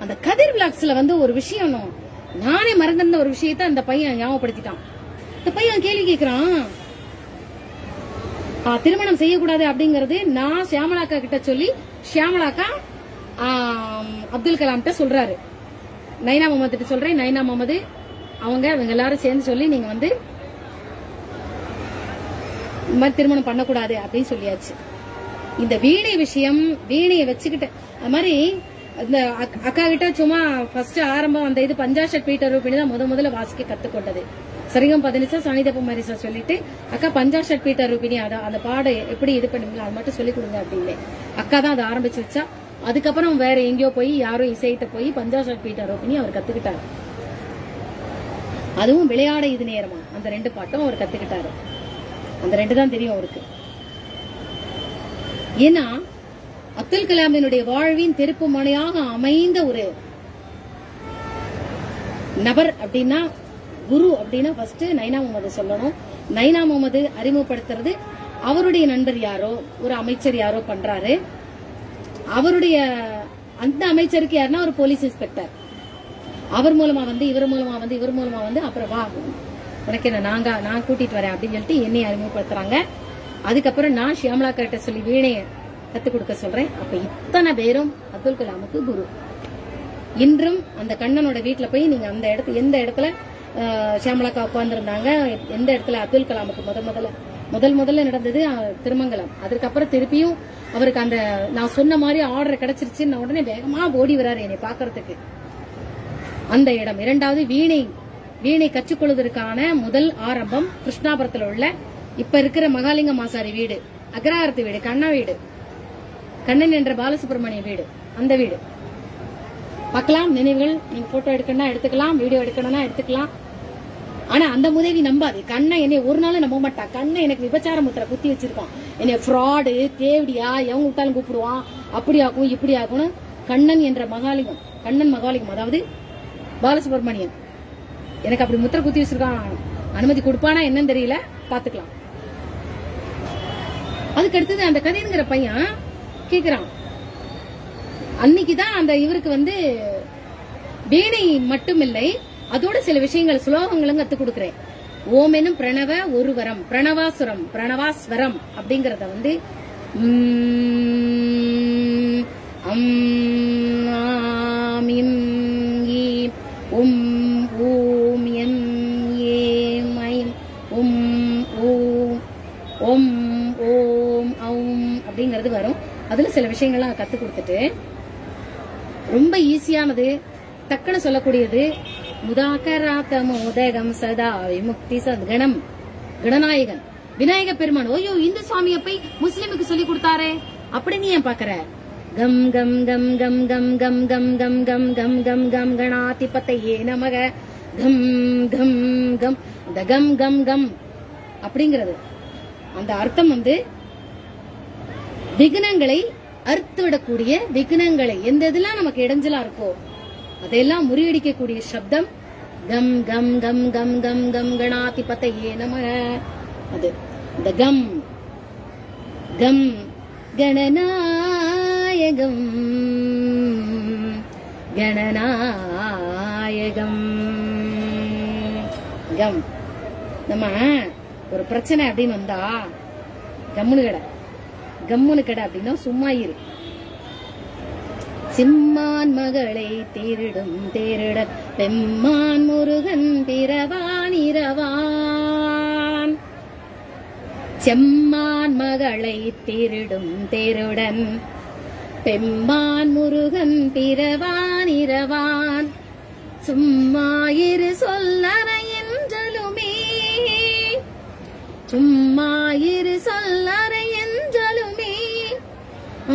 அந்த கதிர் விளாக்ஸ்ல வந்து ஒரு விஷயம் நானே மறந்திருந்த ஒரு விஷயத்த அந்த பையன் ஞாபகப்படுத்திட்டான். இந்த பையன் கேள்வி கேட்கிறான், திருமணம் செய்யக்கூடாது அப்படிங்கறது நான் ஷியாமலாக்கா கிட்ட சொல்லி ஷியாமலாக்கா அப்துல் கலாம் கிட்ட சொல்றாரு. நைனா முகமது கிட்ட சொல்றேன். நைனா முகமது அவங்க எல்லாரும் சேர்ந்து சொல்லி நீங்க வந்து இந்த மாதிரி திருமணம் பண்ணக்கூடாது அப்படின்னு சொல்லியாச்சு. இந்த வீணை விஷயம், வீணையை வச்சுக்கிட்டு அது மாதிரி இந்த அக்கா கிட்ட சும்மா ஃபர்ஸ்ட் ஆரம்பம் அந்த இது பஞ்சாஷட் பீட்டர் ரூபினி தான் முதல்ல வாசிக்க கத்துக்கொண்டது. சரிகம் 15 சனிதப்ப மரிசா சொல்லிட்டு அக்கா பஞ்சாஷட் பீட்டர் ரூபினி அந்த பாட எப்படி இது பண்ணுவீங்க அது மட்டும் சொல்லிக் கொடுங்க அப்படின்னு அக்கா தான் அதை ஆரம்பிச்சு வச்சா. அதுக்கப்புறம் வேற எங்கேயோ போய் யாரோ இசைத்த போய் பஞ்சாஷட் பீட்டர் ரூபினி அவர் கத்துக்கிட்டாரு. அதுவும் விளையாட இது நேரமா அந்த 2 பாட்டும் அவர் கத்துக்கிட்டாரு. அந்த 2 தான் தெரியும் அவருக்கு. ஏன்னா அப்துல் கலாமினுடைய வாழ்வின் திருப்பு முனையாக அமைந்த ஒரு நபர் அப்படின்னா, குரு அப்படின்னா ஃபர்ஸ்ட் நைனா முகமது சொல்லணும். நைனா முகமது அறிமுகப்படுத்துறது அவருடைய நண்பர் யாரோ ஒரு அமைச்சர் யாரோ பண்றாரு. அவருடைய அந்த அமைச்சருக்கு யாருன்னா ஒரு போலீஸ் இன்ஸ்பெக்டர். அவர் மூலமா வந்து இவர் மூலமா வந்து அப்புறம் வா உனக்கு என்ன நான் கூட்டிட்டு வரேன் அப்படின்னு சொல்லிட்டு என்னை அறிமுகப்படுத்துறாங்க. அதுக்கப்புறம் நான் ஷியாமலா கிட்ட சொல்லி வீணைய கத்துக் கொடுக்க சொல்றேன். அப்ப இத்தனை பேரும் அப்துல் கலாமுக்கு குரு. இன்றும் அந்த கண்ணனோட வீட்டுல போய் நீங்க அந்த எந்த இடத்துல ஷியாமலாக்கா உட்கார்ந்துருந்தாங்க, எந்த இடத்துல அப்துல் கலாமுக்கு முதல்ல நடந்தது திருமங்கலம். அதுக்கப்புறம் திருப்பியும் அவருக்கு அந்த நான் சொன்ன மாதிரி ஆர்டர் கிடைச்சிருச்சுன்னு உடனே வேகமா ஓடி வராரு என்னை பாக்குறதுக்கு. அந்த இடம். இரண்டாவது வீணை கற்றுக்கொள்வதற்கான முதல் ஆரம்பம் கிருஷ்ணாபுரத்துல உள்ள இப்ப இருக்கிற மகாலிங்க மாசாரி வீடு, அக்ரஹாரத்து வீடு, கண்ணன் என்ற பாலசுப்ரமணிய வீடு, அந்த வீடு பார்க்கலாம். நினைவுகள் நீங்க போட்டோ எடுக்கணும்னா எடுத்துக்கலாம், வீடியோ எடுக்கணும்னா எடுத்துக்கலாம். ஆனா அந்த முதவி நம்பாது. கண்ணன் என்னை ஒரு நாளும் நம்ப மாட்டா. கண்ணன் எனக்கு விபச்சார முத்திரை குத்தி வச்சிருக்கான். என்னை ஃப்ராடு தேவடியா எவங்க விட்டாலும் கூப்பிடுவான், அப்படி ஆகும் இப்படி ஆகும்னு. கண்ணன் என்ற மகாலிங்கம், கண்ணன் மகாலிங்கம் அதாவது பாலசுப்ரமணியன் எனக்கு அப்படி முத்திரை குத்தி வச்சிருக்கான். அனுமதி கொடுப்பானா என்னன்னு தெரியல, பாத்துக்கலாம். அதுக்கு அடுத்தது அந்த கதிர்ங்கிற பையன் கேக்குறான். அன்னைக்குதான் அந்த இவருக்கு வந்து வீணை மட்டுமில்லை, அதோட சில விஷயங்கள் ஸ்லோகங்களும் கத்து கொடுக்கிறேன். ஓம் எனும் பிரணவ ஒரு வரம், பிரணவாஸ்வரம் அப்படிங்கறத வந்து அப்படிங்கிறது வரும். அதுல சில விஷயங்கள்லாம் கத்து கொடுத்துட்டு ரொம்ப ஈஸியானது, டக்குன்னு சொல்லக்கூடியது. முதாகராத்த மோதகம் சதா விமுக்தி சத்கணம் கணநாயகன் விநாயக பெருமான். ஓயோ இந்து சுவாமியை போய் முஸ்லிமுக்கு சொல்லி கொடுத்தாரே அப்படின்னு ஏன் பாக்குற? கம் கம் கம் கம் கம் கம் கம் கம் கம் கம் கம் கம் கணாதிபதையே நமக கம் கம் கம். இந்த கம் கம் கம் அப்படிங்கிறது அந்த அர்த்தம் வந்து விக்னங்களை அறுத்து விடக்கூடிய, விக்னங்களை எந்த இதெல்லாம் நமக்கு இடைஞ்சலா இருக்கோ அதையெல்லாம் முறியடிக்கக்கூடிய சப்தம் கம் கம் கம் கம் கம் கம் கணாதிபதையே நமக. அது இந்த கம் கம் கணநாயகம் கணநாயகம் கம். நம்ம ஒரு பிரச்சனை அப்படின்னு வந்தா கம்முனு கடை அப்படின்னா சும்மா இரு. சிம்மான் மகளை தேரிடும் தேரிட பெம்மான் முருகன் பிறவான் இரவான். செம்மான் மகளை தேரிடும் தேருடன் பெம்மான் முருகன் பிறவான் இரவான் சும்மாயிரு சொல்லற என்றலுமே சும்மாயிரு சொல்லற என்றலுமே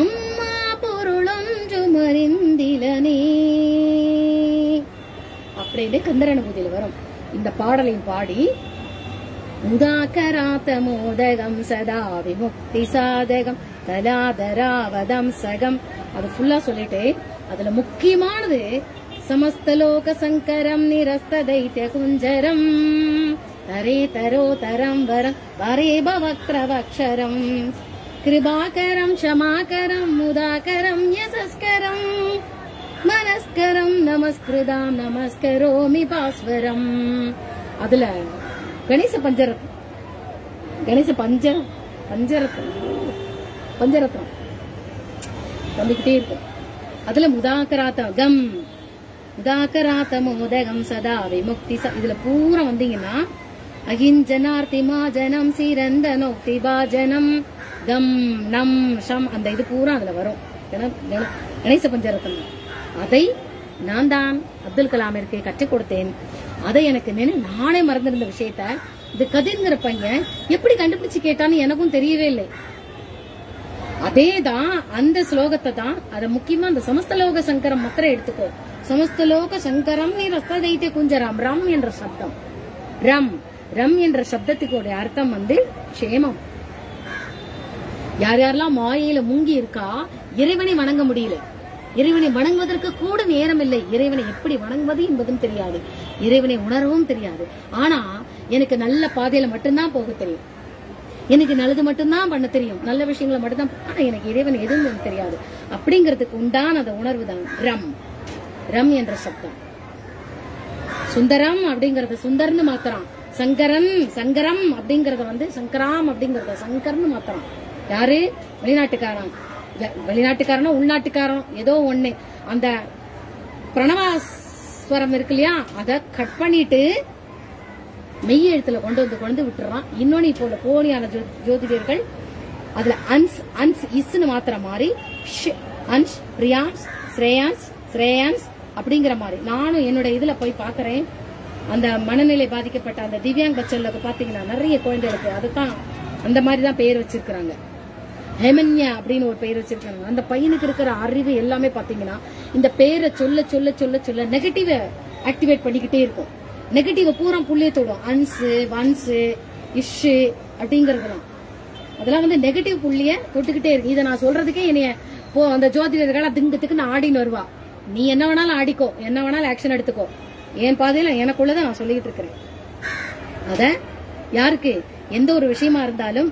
அம்மா பொருளொன்று மறிந்திலனே அப்படின்னு கந்தரனுபூதியில வரும். இந்த பாடலையும் பாடி முதாகராத மோதகம் சதா விமுக்தி சாதகம் கலாதராவதம் சகம் அது ஃபுல்லா சொல்லிட்டு அதுல முக்கியமானது சமஸ்தலோக சங்கரம் நிரஸ்த தைத்ய குஞ்சரம் தரே தரோ தரம் வரம் வரே பவக்ரவக்ஷரம் கிருபாகரம் க்ஷமாகரம் முதாகரம் யசஸ்கரம் மனஸ்கரம் நமஸ்கிருதாம் நமஸ்கரோமி பாஸ்வரம். அதுல கணேச பஞ்சரத்னம் வந்துகிட்டே இருக்கும். அதுல முதாகராத்த மோதகம் சதா விமுக்தி இதுல பூரா வந்தீங்கன்னா அகிஞ்சனார்த்திமாஜனம் சிறந்த நோக்தி பாஜனம் கம் நம் ஷம் அந்த இது பூரா அதுல வரும். கணேச பஞ்சரத்னம் அதை நான் தான் அப்துல் கலாமிற்கு கற்றுக் கொடுத்தேன். அதை எனக்கு நானே மறந்திருந்த விஷயத்த இது கதிர்ங்கிற பையன் எப்படி கண்டுபிடிச்சு கேட்டான்னு எனக்கும் தெரியவே இல்லை. அதேதான் அந்த ஸ்லோகத்தை தான் அத முக்கியமா அந்த சமஸ்தலோக சங்கரம் மாத்திரம் எடுத்துக்கோ. சமஸ்தலோக சங்கரம் நீ ரஸ்த தைத்திய குஞ்சரம் ரம் என்ற சப்தம் ரம் என்ற சப்தத்துக்கு அர்த்தம் க்ஷேமம். யார் யாரெல்லாம் மாயையில மூங்கி இருக்கா இறைவனை வணங்க முடியல, இறைவனை வணங்குவதற்கு கூட நேரம் இல்லை, இறைவனை எப்படி வணங்குவது என்பதும் தெரியாது, இறைவனை உணரவும் தெரியாது. ஆனா எனக்கு நல்ல பாதையில மட்டும்தான் போக தெரியும், எனக்கு நல்லது மட்டும்தான் பண்ண தெரியும், நல்ல விஷயங்களை மட்டும்தான். ஆனா எனக்கு இறைவன் எதுவும் எனக்கு தெரியாது. அப்படிங்கறதுக்கு உண்டான அந்த உணர்வு தான் ரம் என்ற சப்தம். சுந்தரம் அப்படிங்கறத சுந்தர்னு மாத்திரம், சங்கரம் அப்படிங்கறத சங்கராம் அப்படிங்கறத சங்கர்னு மாத்திரம். யாரு? வெளிநாட்டுக்காரனோ உள்நாட்டுக்காரனோ ஏதோ ஒண்ணு அந்த பிரணவாஸ்வரம் இருக்கு இல்லையா, அத கட் பண்ணிட்டு மெய் எழுத்துல கொண்டு வந்து விட்டுறான். இன்னொன்னு இப்போ போலியான ஜோதிடர்கள் அதுல அன்ஸ் இஸ்னு மாத்திரம் மாறி அன்ஸ் பிரியான்ஸ் ஸ்ரேயான்ஸ் அப்படிங்கிற மாதிரி. நானும் என்னோட இதுல போய் பாக்குறேன், அந்த மனநிலை பாதிக்கப்பட்ட அந்த திவ்யாங் பச்சல்ல பாத்தீங்கன்னா நிறைய குழந்தைகளுக்கு அதுதான் அந்த மாதிரிதான் பெயர் வச்சிருக்காங்க. ஹேமன்யா அப்படின்னு ஒரு பெயர் வச்சிருக்காங்க. அந்த பையனுக்கு இருக்கிற அறிவு எல்லாமே பாத்தீங்கன்னா இந்த பெயரை சொல்ல சொல்ல சொல்ல சொல்ல நெகட்டிவ ஆக்டிவேட் பண்ணிக்கிட்டே இருக்கும். நெகட்டிவ் பூரா புள்ளிய தொடும். வன்ஸ் இஷு அப்படிங்கறதுலாம் அதெல்லாம் நெகட்டிவ் புள்ளிய தொட்டுக்கிட்டே இருக்கு. இதை நான் சொல்றதுக்கே என்னைய அந்த ஜோதிடர்கள் திங்கத்துக்கு நான் ஆடின்னு வருவா. நீ என்ன வேணாலும் ஆடிக்கோ, என்ன வேணாலும் ஆக்ஷன் எடுத்துக்கோ, என் பாதையில எனக்குள்ளதான் நான் சொல்லிட்டு இருக்கிறேன். அத யாருக்கு எந்த ஒரு விஷயமா இருந்தாலும்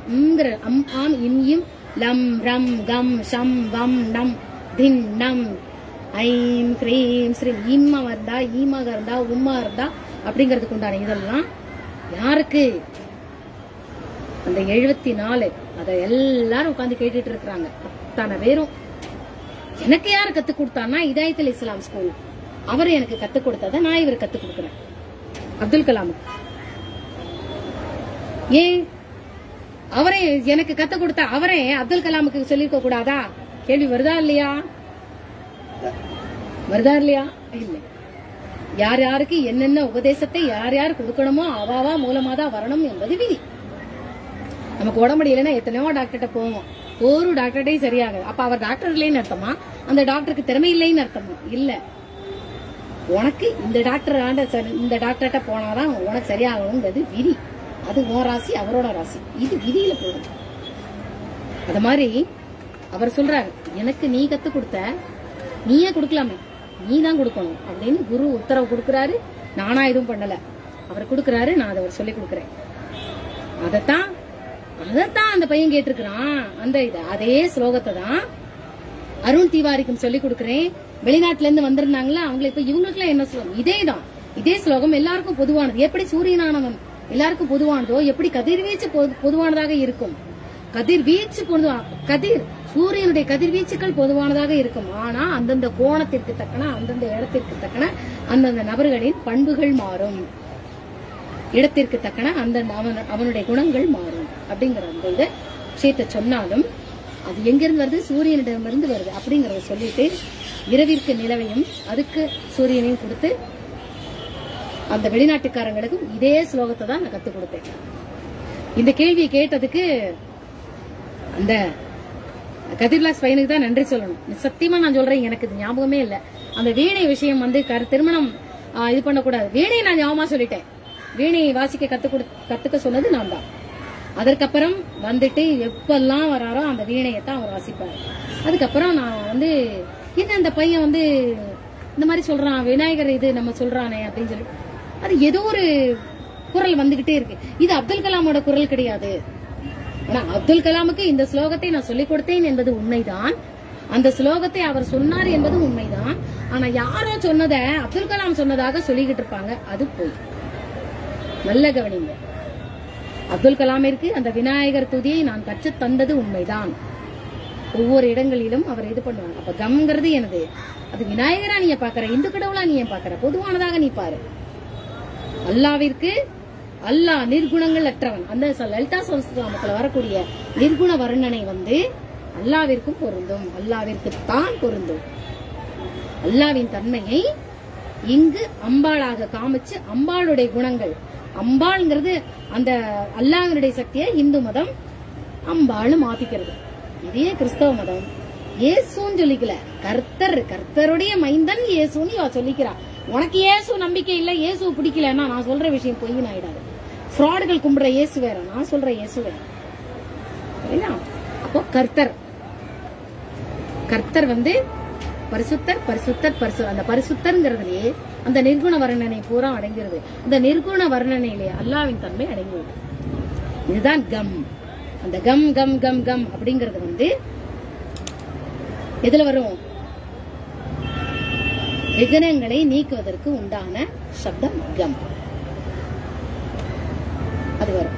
அம் ஆம் இம் இம் லம் ரம் கம் ஷம் வம் நம் தின் நம் ஐம் கிரீம் ஸ்ரீம் இம்மா இருந்தா ஈமாக இருந்தா உம்மா இருந்தா அப்படிங்கறதுக்கு உண்டான இதெல்லாம் யாருக்கு? அந்த 74 அத எல்லாரும் உட்கார்ந்து கேட்டுட்டு இருக்கிறாங்க. அத்தனை பேரும் எனக்கு யாரு கத்து கொடுத்தான்னா இதாயத்துல் இஸ்லாம் ஸ்கூல். அவரு எனக்கு கத்து கொடுத்தத நான் இவரு கத்து கொடுக்கிறேன் அப்துல் கலாமுக்கு. ஏன் அவரே எனக்கு கத்து கொடுத்த அவரே அப்துல் கலாமுக்கு சொல்லிருக்க கூடாதா? கேள்வி வருதா இல்லையா? இல்ல. யார் யாருக்கு என்னென்ன உபதேசத்தை யார் யார் கொடுக்கணுமோ அவாவா மூலமா தான் வரணும் என்பது விதி. நமக்கு உடம்பு இல்லைன்னா எத்தனையோ டாக்டர்கிட்ட போவோம், ஒரு டாக்டர்டையும் சரியாகாது. அப்ப அவர் டாக்டர் இல்லைன்னு அர்த்தமா? அந்த டாக்டருக்கு திறமை இல்லைன்னு அர்த்தமா? இல்ல, உனக்கு இந்த டாக்டர்கிட்ட போனாதான் உனக்கு சரியாகணுங்கிறது விதி. அது உன் ராசி, அவரோட ராசி, இது விதியில போடும். அத மாதிரி அவர் சொல்றாரு, எனக்கு நீ கத்து கொடுத்த நீயே கொடுக்கலாமே, நீ தான் கொடுக்கணும் அப்படின்னு குரு உத்தரவு கொடுக்கிறாரு. நானா எதுவும் பண்ணல, அவர் கொடுக்கிறாரு, நான் அதை சொல்லி கொடுக்கிறேன். அதத்தான் அந்த பையன் கேட்டிருக்கிறான். அந்த அதே ஸ்லோகத்தை தான் அருண் திவாரிக்கும் சொல்லி கொடுக்கிறேன். வெளிநாட்டுல இருந்து வந்திருந்தாங்களா அவங்களை இப்ப இவங்களுக்கு எல்லாம் என்ன ஸ்லோகம்? இதே ஸ்லோகம் எல்லாருக்கும் பொதுவானது. எப்படி சூரியனானவன் எல்லாருக்கும் பொதுவானதோ எப்படி கதிர்வீச்சு பொதுவானதாக இருக்கும். சூரியனுடைய கதிர்வீச்சுக்கள் பொதுவானதாக இருக்கும். ஆனா அந்தந்த கோணத்திற்கு தக்கன, அந்தந்த இடத்திற்கு தக்கன அந்தந்த நபர்களின் பண்புகள் மாறும். இடத்திற்கு தக்கன அந்த அவனுடைய குணங்கள் மாறும் அப்படிங்கிற அந்த விஷயத்தை சொன்னாலும் அது எங்கிருந்து வருது? சூரியனிடமிருந்து வருது அப்படிங்கறத சொல்லிட்டு இரவிற்கு நிலவையும் அதுக்கு சூரியனையும் கொடுத்து அந்த வெளிநாட்டுக்காரங்களுக்கு இதே ஸ்லோகத்தை தான் நான் கத்துக் கொடுத்தேன். இந்த கேள்வியை கேட்டதுக்கு அந்த கதிர்லாஸ் பையனுக்கு தான் நன்றி சொல்லணும். சத்தியமா நான் சொல்றேன், எனக்கு இது ஞாபகமே இல்ல. அந்த வீணை விஷயம் வந்து திருமணம் இது பண்ணக்கூடாது, வீணையை நான் ஞாபகமா சொல்லிட்டேன். வீணையை வாசிக்க கத்துக்க சொன்னது நான் தான். அதற்கப்புறம் வந்துட்டு எப்பெல்லாம் வராரோ அந்த வீணையத்தான் அவர் வாசிப்பாரு. அதுக்கப்புறம் நான் வந்து என்ன இந்த பையன் வந்து இந்த மாதிரி சொல்றான், விநாயகர் இது நம்ம சொல்றானே அப்படின்னு சொல்லி அது ஏதோ ஒரு குரல் வந்துகிட்டே இருக்கு. இது அப்துல் கலாமோட குரல் கிடையாது. ஆனா அப்துல் கலாமுக்கு இந்த ஸ்லோகத்தை நான் சொல்லிக் கொடுத்தேன் என்பது உண்மைதான், அந்த ஸ்லோகத்தை அவர் சொன்னார் என்பது உண்மைதான். ஆனா யாரோ சொன்னத அப்துல் கலாம் சொன்னதாக சொல்லிக்கிட்டு இருப்பாங்க, அது போய். நல்ல கவனிங்க, அப்துல் கலாமிற்கு அந்த விநாயகர் துதியை நான் கற்று தந்தது உண்மைதான். ஒவ்வொரு இடங்களிலும் அவர் இது பண்ணுவாங்க. அப்ப கம்ங்கிறது எனது, அது விநாயகரா நீ பாக்குற, இந்து கடவுளா நீ பாக்குற, பொதுவானதாக நீ பாரு. அல்லாவிற்கு அல்லாஹ் நிர்குணங்கள் அற்றவன். அந்த லலிதா சஹஸ்ரநாமத்துல வரக்கூடிய நிர்குண வர்ணனை வந்து அல்லாவிற்கும் பொருந்தும், அல்லாவிற்கு தான் பொருந்தும். அல்லாவின் தன்மையை இங்கு அம்பாளாக காமிச்சு அம்பாளுடைய குணங்கள், அம்பாள்ங்கிறது அந்த அல்லாஹ்வினுடைய சக்தியை இந்து மதம் அம்பாள் மாத்திக்கிறது. இதே கிறிஸ்தவ மதம் இயேசுன்னு சொல்லிக்கல, கர்த்தருடைய மைந்தன் இயேசுன்னு சொல்லிக்கிறா. உனக்கு இயேசு நம்பிக்கை இல்ல, இயேசு பிடிக்கலன்னா நான் சொல்ற விஷயம் பொய்ன்னு ஆயிடாது. ஃப்ராடுகள் கும்பிடுற இயேசு வேற, நான் சொல்ற இயேசு வேற. அப்போ கர்த்தர் வந்து பரிசுத்தர் பரிசுத்தர் அந்த பரிசுத்தர்ங்கிறதுலயே அந்த நிர்குண வர்ணனை பூரா அடங்கிறது. அந்த நிர்குண வர்ணனையிலே அல்லாவின் தன்மை அடங்கியது. இதுதான் கம். அந்த கம் கம் கம் கம் அப்படிங்கறது வந்து எதுல வரும்? விக்னங்களை நீக்குவதற்கு உண்டான சப்தம் கம், அது வரும்.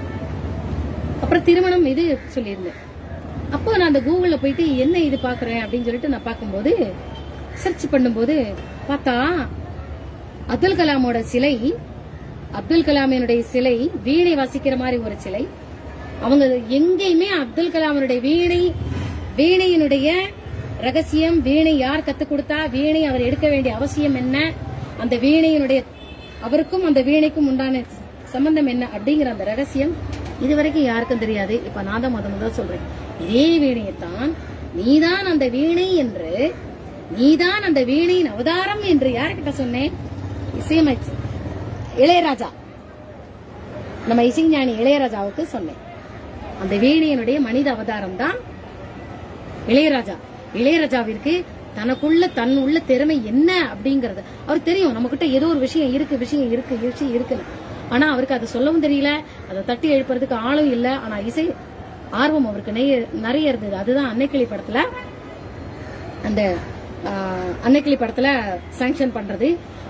அப்புறம் திருமணம் இது சொல்லியிருந்தேன். அப்போ நான் அந்த கூகுள்ல போயிட்டு என்ன இது பாக்குறேன் அப்படின்னு சொல்லிட்டு நான் பார்க்கும்போது சர்ச் பண்ணும்போது பார்த்தா அப்துல் கலாமோட சிலை, அப்துல் கலாமினுடைய சிலை வீணை வாசிக்கிற மாதிரி ஒரு சிலை. அவங்க எங்கேயுமே அப்துல் கலாமினுடைய வீணையினுடைய ரகசியம், வீணை யார் கத்துக் கொடுத்தா, வீணை அவர் எடுக்க வேண்டிய அவசியம் என்ன, அந்த வீணையினுடைய அவருக்கும் அந்த வீணைக்கும் உண்டான சம்பந்தம் என்ன அப்படிங்கிற அந்த ரகசியம் இதுவரைக்கும் யாருக்கும் தெரியாது. இப்ப நான் தான் முதல்ல சொல்றேன், இதே வீணையத்தான் நீதான் அந்த வீணை என்று, நீதான் அந்த வீணையின் அவதாரம் என்று யார்கிட்ட சொன்னேன்? இசையமைச்சு இளையராஜா, நம்ம இசைஞானி இளையராஜாவுக்கு சொன்னேன். அந்த வீணையினுடைய மனித அவதாரம் தான் இளையராஜா. இளையராஜாவிற்கு தன் உள்ள திறமை என்ன அப்படிங்கறது அவர் தெரியும். நம்ம கிட்ட ஏதோ ஒரு விஷயம் இருக்கு. ஆனா அவருக்கு அதை சொல்லவும் தெரியல, அதை தட்டி எழுப்புறதுக்கு ஆளும் இல்ல. ஆனா இசை ஆர்வம் அவருக்கு நிறைய இருந்தது. அதுதான் அன்னைக்கிளி படத்துல, அந்த அன்னைக்கிளி படத்துல சாங்ஷன் பண்றது.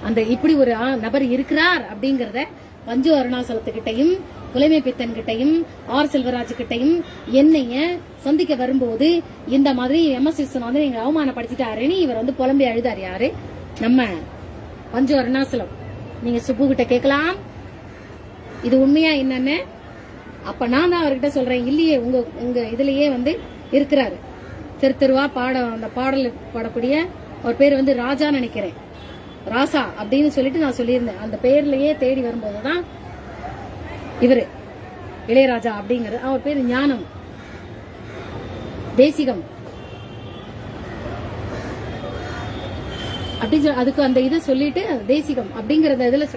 அந்த இப்படி ஒரு நபர் இருக்கிறார் அப்படிங்கறத பஞ்சு அருணாசலத்துக்கிட்டையும் புலைமை பித்தன் கிட்டையும் ஆர் செல்வராஜ் கிட்டையும் என்னைய சந்திக்க வரும்போது இந்த மாதிரி MS விஸ்வநாதன் எங்க அவமானப்படுத்திட்டாருன்னு இவர் வந்து புலம்பி அழுதாரு. யாரு? நம்ம பஞ்சு அருணாசலம். நீங்க சுப்பு கிட்ட கேட்கலாம் இது உண்மையா என்னன்னு. அப்ப நான் தான் அவர்கிட்ட சொல்றேன், இல்லையே உங்க இதுலயே வந்து இருக்கிறாரு. தெருவா அந்த பாடல் பாடக்கூடிய அவர் பேர் வந்து ராஜா நினைக்கிறேன், ராசா அப்படின்னு சொல்லிட்டு நான் சொல்லியிருந்தேன். அந்த பேர்லயே தேடி வரும்போதுதான் இவரு இளையராஜா அப்படிங்கறது. அவர் பேரு ஞானம் தேசிகம் அப்படி அதுக்கு அந்த இதை சொல்லிட்டு தேசிகம் அப்படிங்கறத இதுல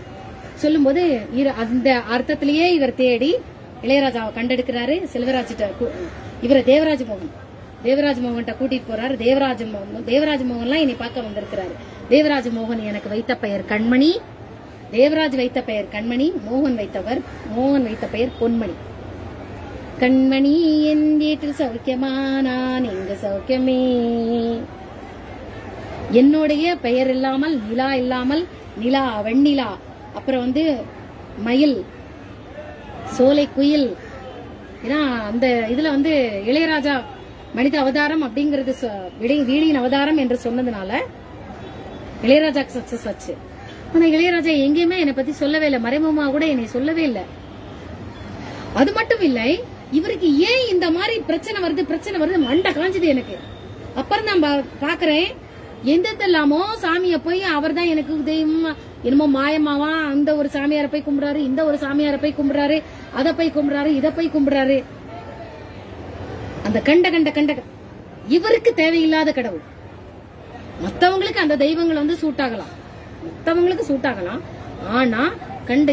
சொல்லும் போது அந்த அர்த்தத்திலேயே இவர் தேடி இளையராஜாவை கண்டெடுக்கிறாரு. செல்வராஜ் இவர தேவராஜ் மோகன் கூட்டிட்டு போறாரு. தேவராஜ் மோகன்லாம் என்னை பார்க்க வந்திருக்கிறாரு. தேவராஜ் மோகன் எனக்கு வைத்த பெயர் கண்மணி, தேவராஜ் வைத்த பெயர் கண்மணி, மோகன் வைத்த பெயர் பொன்மணி. கண்மணி என் வீட்டில் சௌக்கியமா, நான் எங்க சௌக்கியமே. என்னுடைய பெயர் இல்லாமல், நிலா இல்லாமல், நிலா வெண்ணிலா, அப்புறம் வந்து மயில், சோலை குயில். ஏன்னா அந்த இதுல வந்து இளையராஜா மனித அவதாரம் அப்படிங்கறது வீணையின் அவதாரம் என்று சொன்னதுனால இளையராஜா சக்சஸ் ஆச்சு. ஆனா இளையராஜா எங்கேயுமே என்னை பத்தி சொல்லவே இல்லை, மறைமுகமா கூட என்னை சொல்லவே இல்லை. அது மட்டும் இல்லை, இவருக்கு ஏன் இந்த மாதிரி பிரச்சனை வருது மண்டை காஞ்சது எனக்கு. அப்புறம் நான் பாக்குறேன் எந்தெல்லாமோ சாமிய போய் அவர் தான் எனக்கு தெய்வம் என்னமோ மாயமாவா, அந்த ஒரு சாமியாரை போய் கும்பிடுறாரு, இந்த ஒரு சாமியாரை போய் கும்பிடுறாரு, அதை போய் கும்பிடுறாரு, இதை போய் கும்பிடுறாரு. அந்த கண்ட இவருக்கு தேவையில்லாத கடவுள். மத்தவங்களுக்கு அந்த தெய்வங்கள் சூட் ஆகலாம், மத்தவங்களுக்கு சூட் ஆகலாம். ஆனா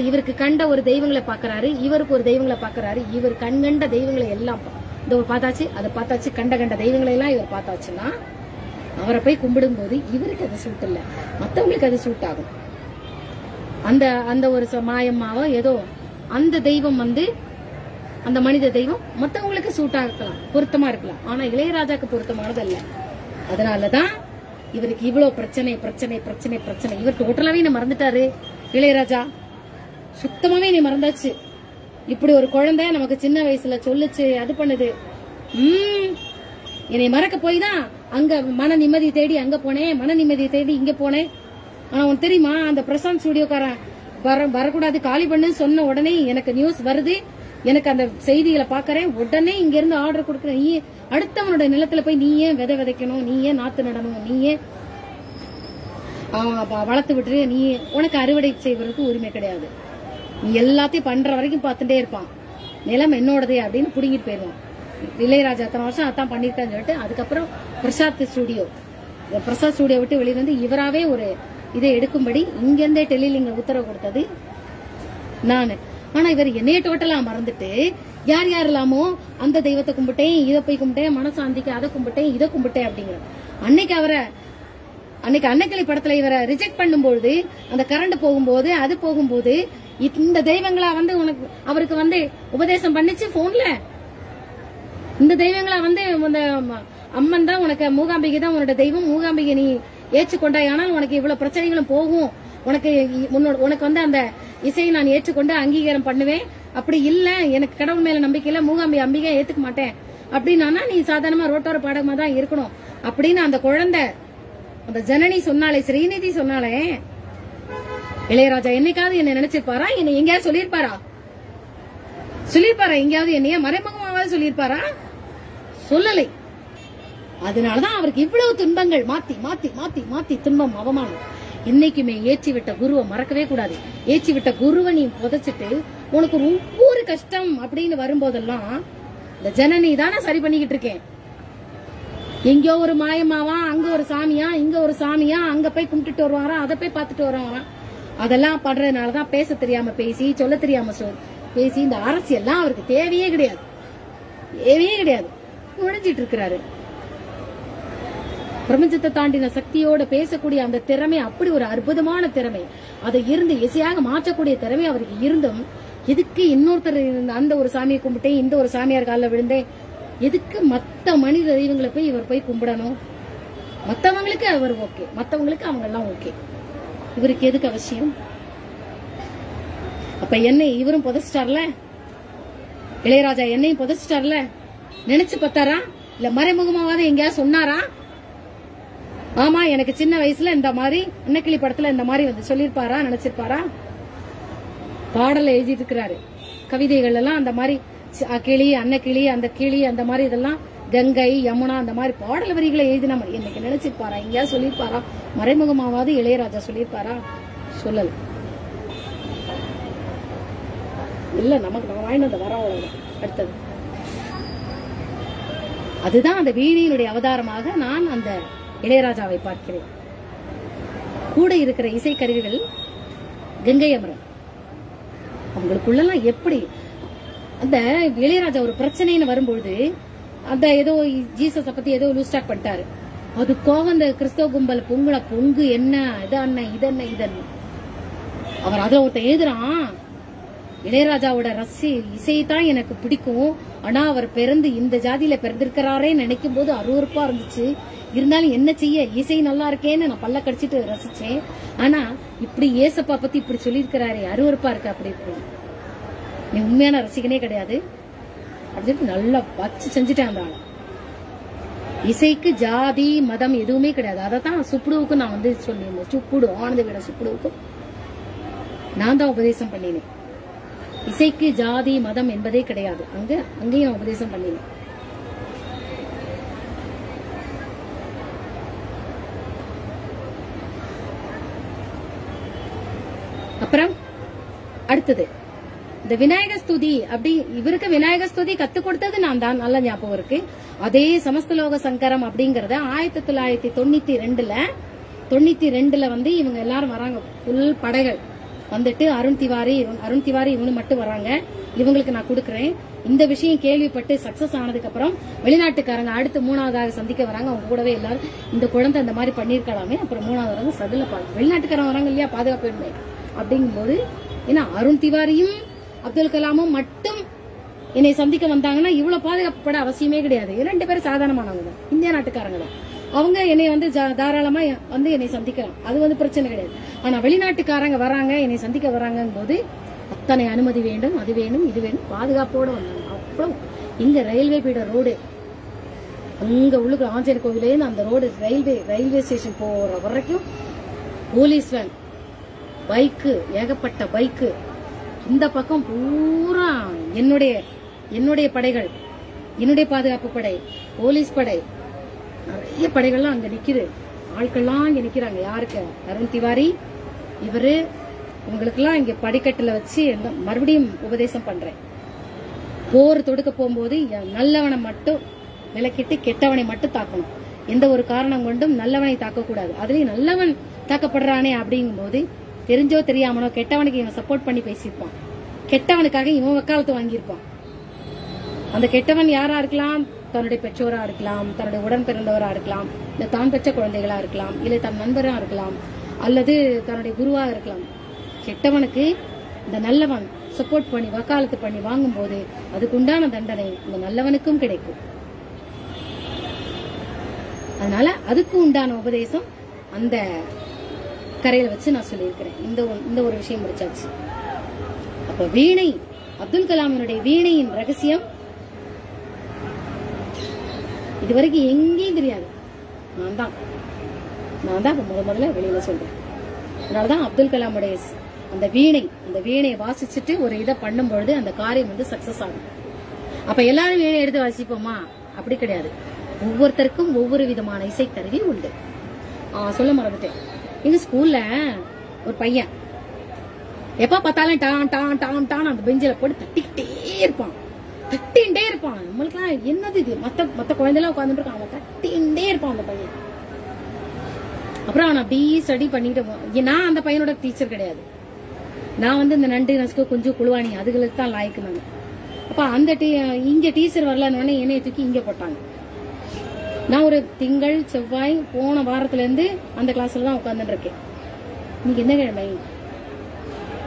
இவருக்கு கண்ட ஒரு தெய்வங்களை பாக்குறாரு, இவருக்கு ஒரு தெய்வங்களை பாக்குறாரு. இவர் கண்கண்ட தெய்வங்களை எல்லாம் இந்த ஒரு பார்த்தாச்சு, அதை பார்த்தாச்சு, கண்ட தெய்வங்களை எல்லாம் இவர் பார்த்தாச்சுன்னா அவரை போய் கும்பிடும் போது இவருக்கு அது சூட் இல்ல, மத்தவங்களுக்கு அது சூட் ஆகும். அந்த ஒரு மாயம்மாவோ ஏதோ அந்த தெய்வம் அந்த மனித தெய்வம் மத்தவங்களுக்கு சூட் ஆகலாம், பொருத்தமா இருக்கலாம். ஆனா இளையராஜாக்கு பொருத்தமானது அல்ல. அதனாலதான் இவருக்கு இவ்வளவு பிரச்சனை. இவர் டோட்டலாவே என்ன மறந்துட்டாரு இளையராஜா, சுத்தமாவே நீ மறந்தாச்சு. இப்படி ஒரு குழந்தை நமக்கு சின்ன வயசுல சொல்லுச்சு, அது பண்ணுது. என்னை மறக்க போய் தான் அங்க மன நிம்மதி தேடி அங்க போனேன், மன நிம்மதி தேடி இங்க போனேன். ஆனா உனக்கு தெரியுமா, அந்த பிரசாந்த் ஸ்டுடியோக்காரன் வரக்கூடாது காலி பண்ணு சொன்ன உடனே எனக்கு நியூஸ் வருது, எனக்கு அந்த செய்திகளை பாக்கறேன், உடனே இங்க இருந்து ஆர்டர் கொடுக்கறேன். நீ அடுத்தவனோட நிலத்துல போய் நீ ஏன் விதை விதைக்கணும், நீ ஏன் நாத்து நடணும், நீ ஏன் வளர்த்து விட்டுரு, நீ உனக்கு அறுவடை செய்வதற்கு உரிமை கிடையாது, நீ எல்லாத்தையும் பண்ற வரைக்கும் பார்த்துட்டே இருப்பான், நிலம் என்னோடதே அப்படின்னு புடுங்கிட்டு போயிருவான். இளையராஜா அத்தனை வருஷம் அதான் பண்ணிருக்கான்னு சொல்லிட்டு அதுக்கப்புறம் பிரசாத் ஸ்டுடியோ விட்டு வெளியே வந்து இவராவே ஒரு இதை எடுக்கும்படி இங்கிருந்தே டெல்லியில உத்தரவு கொடுத்தது நானு. ஆனா இவர் என்னைய டோட்டலா மறந்துட்டு யார் யாரெல்லாமோ அந்த தெய்வத்தை கும்பிட்டேன், இதை போய் கும்பிட்டேன், மனசாந்திக்கு அதை கும்பிட்டேன், இதை கும்பிட்டேன் அப்படிங்கிற அன்னைக்கு அன்னைக்கிளி படத்துல இவரை ரிஜெக்ட் பண்ணும்போது, அந்த கரண்ட் போகும்போது அது போகும்போது இந்த தெய்வங்களா உனக்கு அவருக்கு உபதேசம் பண்ணிச்சு போன்ல. இந்த தெய்வங்களா அம்மன் தான் உனக்கு, மூகாம்பிகை தான் உன்னோட தெய்வம், மூகாம்பிகை நீ ஏற்றுக்கொண்டாய் ஆனால் உனக்கு இவ்வளவு பிரச்சனைகளும் போகும், உனக்கு அந்த இசையை நான் ஏற்றுக்கொண்டு அங்கீகாரம் பண்ணுவேன், அப்படி இல்ல எனக்கு கடவுள் மேல நம்பிக்கை இல்ல, அம்பிகை ஏத்துக்க மாட்டேன் அப்படின்னா நீ சாதாரணமா ரோட்டோர பாடகமா தான் இருக்கணும் அப்படின்னு அந்த குழந்தை அந்த ஜனனி சொன்னாலே, ஸ்ரீநிதி சொன்னாலே, இளையராஜா என்னைக்காவது என்ன நினைச்சிருப்பாரா, என்ன எங்கேயாவது சொல்லிருப்பாரா எங்கேயாவது என்னைய மறைமுகமாவது சொல்லிருப்பாரா? சொல்லலை. அதனாலதான் அவருக்கு இவ்வளவு துன்பங்கள், மாத்தி மாத்தி மாத்தி மாத்தி துன்பம், அவமானம். என்னைக்குமே ஏற்றி விட்ட குருவை மறக்கவே கூடாது. ஏற்றி விட்ட குருவை நீ புதைச்சிட்டு உனக்கு ஒவ்வொரு கஷ்டம் அப்படின்னு வரும்போதெல்லாம் இந்த ஜனனி தானே சரி பண்ணிக்கிட்டு இருக்கேன். எங்கயோ ஒரு மாயமாவா, அங்க ஒரு சாமியா, இங்க ஒரு சாமியா, அங்க போய் கும்பிட்டுட்டு வருவாரா, அதை போய் பார்த்துட்டு வருவாரா, அதெல்லாம் பண்றதுனாலதான் பேச தெரியாம பேசி, சொல்ல தெரியாம பேசி இந்த அரசியல்லாம் அவருக்கு தேவையே கிடையாது, நுழைஞ்சிட்டு இருக்கிறாரு. பிரபஞ்சத்தை தாண்டின சக்தியோட பேசக்கூடிய அந்த திறமை அப்படி ஒரு அற்புதமான திறமை, அதை இருந்து இசையாக மாற்றக்கூடிய திறமை அவருக்கு இருந்தும் எதுக்கு இன்னொருத்தர் அந்த ஒரு சாமியை கும்பிட்டேன், இந்த ஒரு சாமியார் காலில் விழுந்தேன், எதுக்கு மத்த மனித தெய்வங்களை போய் இவர் போய் கும்பிடணும்? மத்தவங்களுக்கு அவர் ஓகே, மத்தவங்களுக்கு அவங்க எல்லாம் ஓகே, இவருக்கு எதுக்கு அவசியம்? அப்ப என்னை இவரும் புதைச்சிட்டார்ல, இளையராஜா என்னையும் புதைச்சிட்டார்ல, நினைச்சு பார்த்தாரா? இல்ல மறைமுகமாவது எங்கேயாவது சொன்னாரா? ஆமா எனக்கு சின்ன வயசுல இந்த மாதிரி அன்னக்கிளி படத்துல இந்த மாதிரி சொல்லிருப்பாரா, நினைச்சிருப்பாரா? பாடல எழுதிட்டு இருக்கிறாரு, கவிதைகள் எல்லாம் அந்த மாதிரி கிளி, அன்னக்கிளி, அந்த கிளி, அந்த மாதிரி இதெல்லாம் கங்கை, யமுனா, அந்த மாதிரி பாடல் வரிகளை எழுதின மாதிரி என்னைக்கு நினைச்சிருப்பாரா? எங்கேயாவது சொல்லிருப்பாரா? மறைமுகமாவது இளையராஜா சொல்லிருப்பாரா? சொல்லல. இல்ல, நமக்கு வாங்கினது வர அடுத்தது அதுதான் அந்த வீணையினுடைய அவதாரமாக நான் அந்த இளையராஜாவை பார்க்கிறேன். கூட இருக்கிற இசை கருவிகள் கங்கை அமரன், அவங்களுக்குள்ளெல்லாம் எப்படி அந்த இளையராஜா ஒரு பிரச்சனைன்னு வரும்பொழுது அந்த ஏதோ ஜீசஸ பத்தி ஏதோ லூஸ் டாக் பண்ணிட்டாரு, அதுக்காக அந்த கிறிஸ்தவ கும்பல் பொங்கு என்ன இது அண்ணன் இதென்ன இதென்ன அவர் அதுல ஒருத்தன் எழுதுறான், இளையராஜாவோட இசைதான் எனக்கு பிடிக்கும், ஆனா அவர் பிறந்து இந்த ஜாதியில பிறந்திருக்கிறாரே நினைக்கும் போது அருவருப்பா இருந்துச்சு, இருந்தாலும் என்ன செய்ய இசை நல்லா இருக்கேன்னு நான் பல்ல கடிச்சிட்டு ரசிச்சேன், ஆனா இப்படி ஏசப்பா பத்தி இப்படி சொல்லியிருக்கிறாரே அருவருப்பா இருக்கு, அப்படி இப்படி நீ உண்மையான ரசிகனே கிடையாது அப்படின்னு நல்லா வச்சு செஞ்சுட்டேன். அந்த ஆள இசைக்கு ஜாதி மதம் எதுவுமே கிடையாது. அதத்தான் சுப்புடுவுக்கு நான் சொல்லியிருந்தேன், சுப்புடு ஆனந்த விட சுப்புடுவுக்கும் நான் தான் உபதேசம் பண்ணினேன். இசைக்கு ஜாதி மதம் என்பதே கிடையாது. அங்கேயும் நான் உபதேசம் பண்ணினேன். அப்புறம் அடுத்தது இந்த விநாயக ஸ்துதி. அப்படி இவருக்கு விநாயக ஸ்துதி கத்து கொடுத்தது நான் தான், நல்ல ஞாபகம் இருக்கு. அதே சமஸ்தலோக சங்கரம் அப்படிங்கறத 1992ல வந்து இவங்க எல்லாரும் வராங்க, புல் படைகள் வந்துட்டு அருண் திவாரி இவனு மட்டும் வராங்க. இவங்களுக்கு நான் கொடுக்கறேன். இந்த விஷயம் கேள்விப்பட்டு சக்சஸ் ஆனதுக்கு அப்புறம் வெளிநாட்டுக்காரங்க அடுத்து 3வதாக சந்திக்க வராங்க. அவங்க கூடவே எல்லாரும் இந்த குழந்தை இந்த மாதிரி பண்ணிருக்கலாமே. அப்புறம் 3வது வரவங்க சதுல வெளிநாட்டுக்காரங்க வராங்க இல்லையா, பாதுகாப்பு உரிமை அப்படிங்கும்போது, ஏன்னா அருண் திவாரியும் அப்துல் கலாமும் மட்டும் என்னை சந்திக்க வந்தாங்கன்னா இவ்வளவு பாதுகாப்புப்பட அவசியமே கிடையாது. 2 பேரும் சாதாரணமானவங்க தான், இந்திய நாட்டுக்காரங்க தான். அவங்க என்னை வந்து தாராளமா வந்து என்னை சந்திக்கலாம், அது வந்து பிரச்சனை கிடையாது. ஆனா வெளிநாட்டுக்காரங்க வராங்க, என்னை சந்திக்க வராங்கும் போது அத்தனை அனுமதி வேண்டும், அது வேணும், இது வேணும், பாதுகாப்போட வந்தாங்க. அப்புறம் இங்க ரயில்வே பீட ரோடு, அங்க உள்ளுக்கு ஆஞ்சநேயர் கோவிலே அந்த ரோடு ரயில்வே ஸ்டேஷன் போற வரைக்கும் போலீஸ் வேன், பைக்கு, ஏகப்பட்ட பைக்கு. இந்த பக்கம் பூரா என்னுடைய படைகள், என்னுடைய பாதுகாப்பு படை, போலீஸ் படை, நிறைய படைகள்லாம் அங்க நிக்குது. ஆட்கள்லாம் இங்க நிக்கிறாங்க. யாருக்கு? அருண் திவாரி இவரு. உங்களுக்கெல்லாம் இங்க படிக்கட்டுல வச்சு மறுபடியும் உபதேசம் பண்றேன். போர் தொடுக்க போகும்போது நல்லவனை மட்டும் விலக்கிட்டு கெட்டவனை மட்டும் தாக்கணும். எந்த ஒரு காரணம் கொண்டும் நல்லவனை தாக்க கூடாது. அதுலயும் நல்லவன் தாக்கப்படுறானே அப்படிங்கும் போது தெரிஞ்சோ தெரியாமனோ கெட்டவனுக்கு இவன் சப்போர்ட் பண்ணி பேசியிருப்பான். கெட்டவனுக்காக இவன் வக்காலத்து வாங்கியிருப்பான். அந்த கெட்டவன் யாரா இருக்கலாம்? தன்னுடைய பெற்றோரா இருக்கலாம், தன்னுடைய உடன் பிறந்தவரா இருக்கலாம், இல்ல தான் பெற்ற குழந்தைகளா இருக்கலாம், இல்ல தன் நண்பரா இருக்கலாம், அல்லது தன்னுடைய குருவா இருக்கலாம். கெட்டவனுக்கு இந்த நல்லவன் சப்போர்ட் பண்ணி வக்காலத்து பண்ணி வாங்கும் போது அதுக்கு உண்டான தண்டனை இந்த நல்லவனுக்கும் கிடைக்கும். அதனால அதுக்கு உண்டான உபதேசம் அந்த கரையில வச்சு நான் சொல்லியிருக்கிறேன். இந்த ஒரு விஷயம் முடிச்சாச்சு. அப்ப வீணை, அப்துல் கலாமினுடைய வீணையின் ரகசியம் இதுவரைக்கும் எங்கேயும் தெரியாது. நான் தான் முதல்ல வெளியில சொல்றேன். அதனாலதான் அப்துல் கலாமுடைய அந்த வீணையை வாசிச்சுட்டு ஒரு இதை பண்ணும் பொழுது அந்த காரியம் வந்து சக்சஸ் ஆகும். அப்ப எல்லாரும் வீணை எடுத்து வாசிப்போமா? அப்படி கிடையாது. ஒவ்வொருத்தருக்கும் ஒவ்வொரு விதமான இசைக்கருவி உண்டு. சொல்ல மறந்துட்டேன். எங்க ஸ்கூல்ல ஒரு பையன் எப்ப பார்த்தாலும் டான் டான் டான் டான் அந்த பெஞ்சில போட்டு தட்டிக்கிட்டே இருப்பான். நம்மளுக்குலாம் என்னது இது? மத்த குழந்தைலாம் உட்காந்துட்டு இருக்கான், அவன் தட்டிகிட்டே இருப்பான் அந்த பையன். அப்புறம் அவன் அப்படியே ஸ்டடி பண்ணிட்டு, நான் அந்த பையனோட டீச்சர் கிடையாது. நான் வந்து இந்த நண்டு நசுக்கு கொஞ்சம் குழுவானி அதுகளுக்கு தான் லாய்க்கு நான். அப்ப அந்த இங்க டீச்சர் வரலன்னு என்னைய தூக்கி இங்க போட்டாங்க. நான் ஒரு திங்கள் செவ்வாய் போன வாரத்துல இருந்து அந்த கிளாஸ்ல தான் உட்கார்ந்துட்டு இருக்கேன். இன்னைக்கு என்ன கிழமை?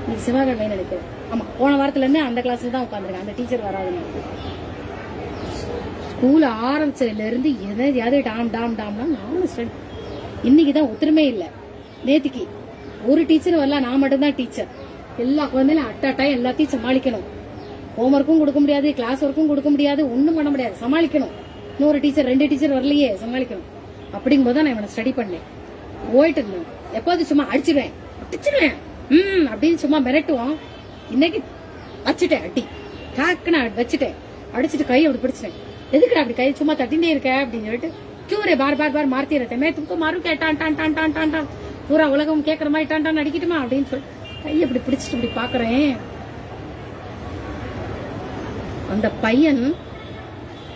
இன்னைக்கு செவ்வாய்க்கிழமை நினைக்கிறேன். ஆமா, போன வாரத்துல இருந்து அந்த கிளாஸ்ல தான் உட்கார்ந்துருக்கேன். அந்த டீச்சர் வராதுன்னு. ஸ்கூல் ஆரம்பிச்சதுல இருந்து எதாவது டாம் டாம் டாம்னா நானும் ஸ்டடி. இன்னைக்குதான் ஒத்துருமே இல்ல. நேத்திக்கு ஒரு டீச்சர் வரல, நான் மட்டும்தான் டீச்சர். எல்லா குழந்தையும் அட்டாட்டாய் எல்லாத்தையும் சமாளிக்கணும். ஹோம் ஒர்க்கும் கொடுக்க முடியாது, கிளாஸ் ஒர்க்கும் கொடுக்க முடியாது, ஒண்ணும் பண்ண முடியாது, சமாளிக்கணும். இன்னொரு டீச்சர் 2 டீச்சர் வரலையே, சமாளிக்கணும். அப்படிங்கும் போது நான் இவனை ஸ்டடி பண்ணேன். போயிட்டு இருந்தேன். எப்போது சும்மா அடிச்சிருவேன் அப்படின்னு சும்மா மிரட்டுவான். இன்னைக்கு வச்சுட்டேன் அடி, டாக்குன்னு வச்சுட்டேன். அடிச்சுட்டு கையை அப்படி பிடிச்சிட்டேன். எதுக்குடா அப்படி கை சும்மா தட்டிண்டே இருக்க அப்படின்னு சொல்லிட்டு, கியூரே பார் பார் பார் மார்த்தி रहते मैं तुमको मारू क्या टान टान टान टान टान टान पूरा உலகம் கேக்குற மாதிரி டான் டான் அடிக்கட்டுமா அப்படின்னு சொல்லி கையை அப்படி பிடிச்சிட்டு இப்படி பாக்குறேன்.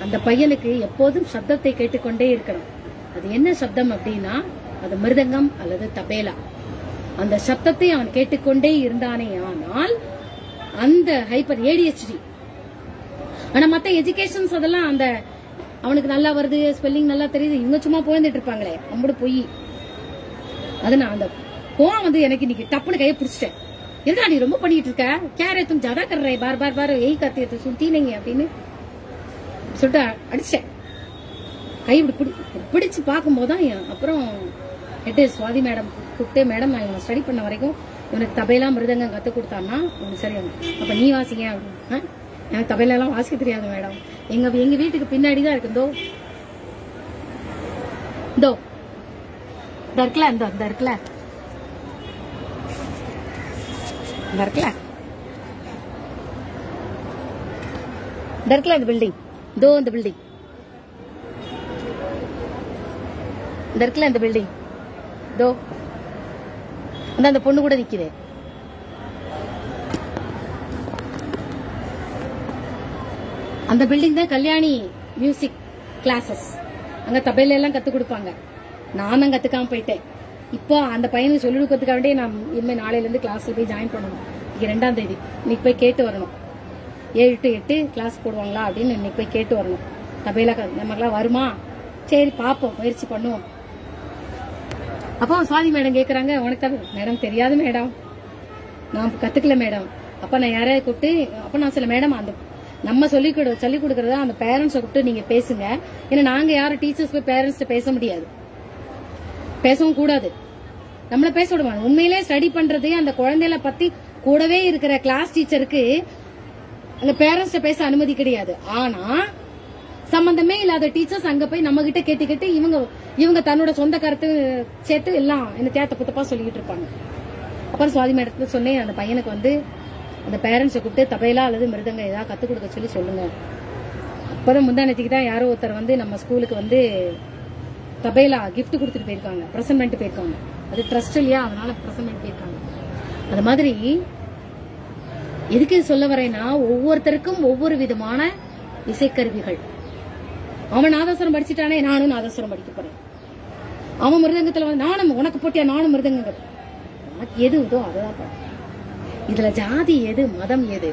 அந்த பையனுக்கு எப்போதும் சப்தத்தை கேட்டுக்கொண்டே இருக்கணும். அது என்ன சப்தம் அப்படின்னா, அது மிருதங்கம் அல்லது தபேலா. அந்த சப்தத்தை அவன் கேட்டுக்கொண்டே இருந்தானே ஆனால் அந்த ஹைப்பர் ADHD. ஆனா மத்த எஜுகேஷன்ஸ் அதெல்லாம் அந்த அவனுக்கு நல்லா வருது, ஸ்பெல்லிங் நல்லா தெரியுது, இவங்க சும்மா போயிருந்துட்டு இருப்பாங்களே, நம்மளோட போய். அது நான் அந்த கோவம் வந்து எனக்கு இன்னைக்கு டப்புன்னு கையை பிடிச்சிட்டேன். என்னடா நீ ரொம்ப பண்ணிட்டு இருக்க, கேரே தும் ஜாதா கர் ரே, பார் பார் பார் எய் கத்தியத்தை சுத்தி நீங்க அப்படின்னு சொல்லிட்டு அடிச்சேன். கை பிடிச்சு பார்க்கும் போதுதான் அப்புறம் ஹெட் சுவாதி மேடம் கூப்பிட்டு, மேடம் நான் இவனை ஸ்டடி பண்ண வரைக்கும் இவனுக்கு தபையெல்லாம் மிருதங்கம் கத்து கொடுத்தான்னா உனக்கு சரி, அப்ப நீ வாசிங்க அப்படின்னு. எனக்கு தபையெல்லாம் வாசிக்க தெரியாது மேடம். எங்க வீட்டுக்கு பின்னாடிதான் இருக்கு. இதோ இருக்குல்ல, இந்த இருக்குல்ல, இந்த இருக்குல்ல இந்த பில்டிங், இதோ இந்த பில்டிங், இந்த இருக்குல்ல இந்த பில்டிங், இதோ அந்த பொண்ணு கூட நிக்குது. அந்த பில்டிங் தான் கல்யாணி மியூசிக் கிளாஸஸ். அங்க தபையில எல்லாம் கத்து கொடுப்பாங்க. நான் தான் கத்துக்காம போயிட்டேன். இப்போ அந்த பையனுக்கு சொல்லிக் கொடுக்கறதுக்காக நான் இனிமே நாளையில இருந்து கிளாஸ்ல போய் ஜாயின் பண்ணணும். இன்னைக்கு 2ஆம் தேதி. இன்னைக்கு போய் கேட்டு வரணும். 7 to 8 கிளாஸ் போடுவாங்களா அப்படின்னு இன்னைக்கு போய் கேட்டு வரணும். தபையில நமக்கெல்லாம் வருமா? சரி பாப்போம், முயற்சி பண்ணுவோம். அப்போ சுவாதி மேடம் கேக்குறாங்க, உனக்கு மேடம் தெரியாது மேடம், நான் கத்துக்கல மேடம். அப்ப நான் யாரையாவது கூப்பிட்டு, அப்ப நான் சில மேடம் அந்த நம்ம சொல்லிக் கொடுக்கறத அந்த பேரண்ட்ஸை கூப்பிட்டு நீங்க பேசுங்க. ஏன்னா நாங்க யாரும் டீச்சர்ஸ் போய் பேரண்ட்ஸ் பேச முடியாது, பேசவும் கூடாது, நம்மள பேச விடுவாங்க. உண்மையிலே ஸ்டடி பண்றது அந்த குழந்தைகளை பத்தி கூடவே இருக்கிற கிளாஸ் டீச்சருக்கு அந்த பேரண்ட்ஸ் பேச அனுமதி கிடையாது. ஆனா சம்பந்தமே இல்லாத டீச்சர்ஸ் அங்க போய் நம்ம கிட்ட கேட்டு இவங்க தன்னோட சொந்த கருத்து சேர்த்து எல்லாம் என்ன தேத்த புத்தப்பா சொல்லிட்டு இருப்பாங்க. அப்புறம் சுவாதி மேடத்துல சொன்னேன், அந்த பையனுக்கு வந்து அந்த பேரண்ட்ஸை கூப்பிட்டு தபைலா அல்லது மிருதங்க ஏதாவது கத்துக் கொடுக்க சொல்லி சொல்லுங்க. அப்பதான் முந்தானத்துக்கு தான் யாரோ ஒருத்தர் வந்து நம்ம ஸ்கூலுக்கு வந்து தபைலா கிஃப்ட் கொடுத்துட்டு போயிருக்காங்க, பிரசன்ட் பண்ணிட்டு போயிருக்காங்க. அது ட்ரஸ்ட் இல்லையா, அதனால பிரசன்ட் பண்ணிட்டு போயிருக்காங்க. அது மாதிரி எதுக்கு சொல்ல வரேன்னா, ஒவ்வொருத்தருக்கும் ஒவ்வொரு விதமான இசைக்கருவிகள். அவன் நாதஸ்வரம் படிச்சுட்டானே, நானும் நாதஸ்வரம் படிக்க போறேன். அவன் மிருதங்கத்துல வந்து நானும் உனக்கு போட்டியா நானும் மிருதங்க, எது இதோ அதுதான் பாரு. இதுல ஜாதி எது மதம் எது,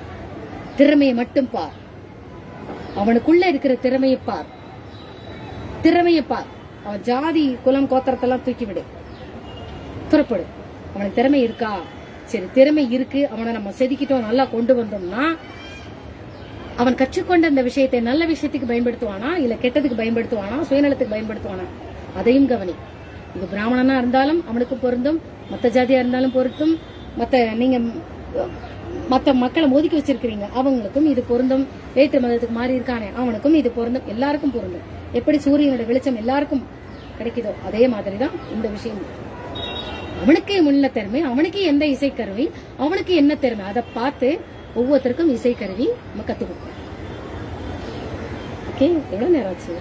திறமையை மட்டும் பார். அவனுக்குள்ள இருக்கிற திறமையை பார், திறமையை பார். அவன் ஜாதி குலம் கோத்திரத்தெல்லாம் தூக்கி விடு, துறப்படு. அவனுக்கு திறமை இருக்கா? சரி, திறமை இருக்கு, அவனை நம்ம செதுக்கிட்டோம், நல்லா கொண்டு வந்தோம்னா அவன் கற்றுக்கொண்ட அந்த விஷயத்தை நல்ல விஷயத்துக்கு பயன்படுத்துவானா இல்ல கெட்டதுக்கு பயன்படுத்துவானா, சுயநலத்துக்கு பயன்படுத்துவானா, அதையும் கவனி. இது பிராமணனா இருந்தாலும் அவனுக்கு பொருந்தும், மத்த ஜாதியா இருந்தாலும் பொருத்தும், நீங்க மத்த மக்களை ஒதுக்கி வச்சிருக்கீங்க அவங்களுக்கும் இது பொருந்தும், வேற்று மதத்துக்கு மாறி இருக்கானே அவனுக்கும் இது பொருந்தும், எல்லாருக்கும் பொருந்தும். எப்படி சூரியனோட வெளிச்சம் எல்லாருக்கும் கிடைக்குதோ அதே மாதிரிதான் இந்த விஷயம். அவனுக்கு முன்ன திறமை, அவனுக்கு எந்த இசைக்கருவி, அவனுக்கு என்ன திறமை, அதை பார்த்து ஒவ்வொருத்தருக்கும் இசைக்கருவி நம்ம கத்துக் கொடுப்போம். ஓகே, எவ்வளவு நேரம் ஆச்சு?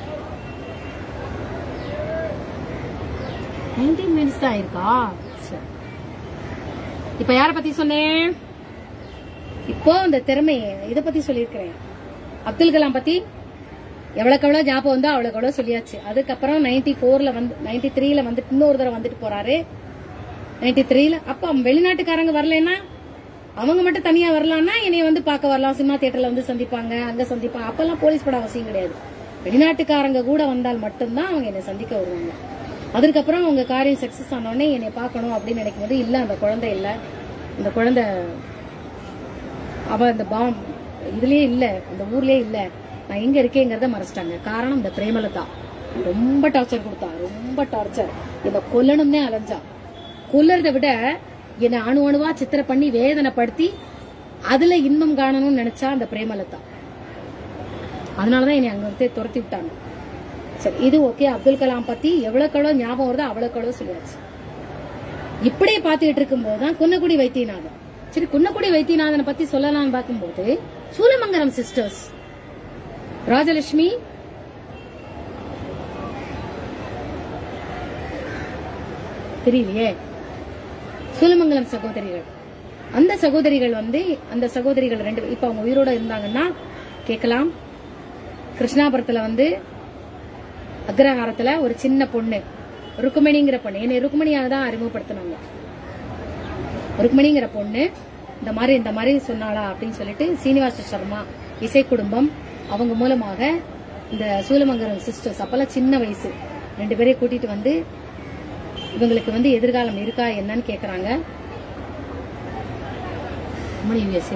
19 minutes தான் இருக்கா? இப்ப யார பத்தி சொன்னேன்? இப்போ இந்த திறமை இத பத்தி சொல்லியிருக்கிறேன். அப்துல் கலாம் பத்தி எவ்வளவுக்கு எவ்வளவு ஞாபகம் வந்தோ அவ்வளவுக்கு எவ்வளவு சொல்லியாச்சு. அதுக்கப்புறம் 94ல வந்து 93ல வந்து இன்னொரு தடவை வந்துட்டு போறாரு. 93ல அப்ப வெளிநாட்டுக்காரங்க வரலன்னா, அவங்க மட்டும் தனியா வரலாம்னா என்னைய வந்து பார்க்க வரலாம், சினிமா தியேட்டர்ல வந்து சந்திப்பாங்க, அங்க சந்திப்பாங்க. அப்பெல்லாம் போலீஸ் பட அவசியம் கிடையாது. வெளிநாட்டுக்காரங்க கூட வந்தால் மட்டும்தான் அவங்க என்னை சந்திக்க வருவாங்க. அதுக்கப்புறம் அவங்க காரியம் சக்சஸ் ஆனோடனே என்னை பார்க்கணும் அப்படின்னு நினைக்கும் போது, இல்ல அந்த குழந்தை இல்ல, இந்த குழந்தை அவ அந்த இதுலயே இல்ல, அந்த ஊர்லயே இல்ல, நான் எங்க இருக்கேங்கிறத மறைச்சிட்டாங்க. காரணம் இந்த பிரேமலதா ரொம்ப டார்ச்சர் கொடுத்தா, ரொம்ப டார்ச்சர். என்ன கொல்லணும்னே அலைஞ்சா. கொல்லறதை விட என்னை அணு அணுவா சித்திர பண்ணி வேதனைப்படுத்தி அதுல இன்பம் காணணும்னு நினைச்சா அந்த பிரேமலதா. அதனாலதான் என்னை அங்க வந்து துரத்தி விட்டாங்க. சரி, இது ஓகே. அப்துல் கலாம் பத்தி எவ்வளவு ஞாபகம் வருதோ அவ்வளவு சொல்லியாச்சு. இப்படியே பாத்துக்கிட்டு இருக்கும் போதுதான் குன்னக்குடி வைத்தியநாதன். சரி, குன்னக்குடி வைத்தியநாதனை பத்தி சொல்லலாம்னு பார்க்கும்போது, சூலமங்கலம் சிஸ்டர்ஸ் ராஜலட்சுமி, தெரியலையே, சூலமங்கலம் சகோதரிகள். அந்த சகோதரிகள் வந்து அந்த சகோதரிகள் 2 இப்ப அவங்க உயிரோட இருந்தாங்கன்னா கேட்கலாம். கிருஷ்ணாபுரத்துல வந்து அக்ரஹாரத்துல ஒரு சின்ன பொண்ணு ருக்குமணிங்கிற பொண்ணு, என்னை ருக்குமணியாக தான் அறிமுகப்படுத்தினாங்க. ருக்குமணிங்கிற பொண்ணு இந்த மாதிரி சொன்னாளா அப்படின்னு சொல்லிட்டு சீனிவாச சர்மா இசை குடும்பம் அவங்க மூலமாக இந்த சூலமங்கலம் சிஸ்டர்ஸ், அப்பெல்லாம் சின்ன வயசு, 2 பேரையும் கூட்டிட்டு வந்து இவங்களுக்கு வந்து எதிர்காலம் இருக்கா என்னன்னு கேக்குறாங்க.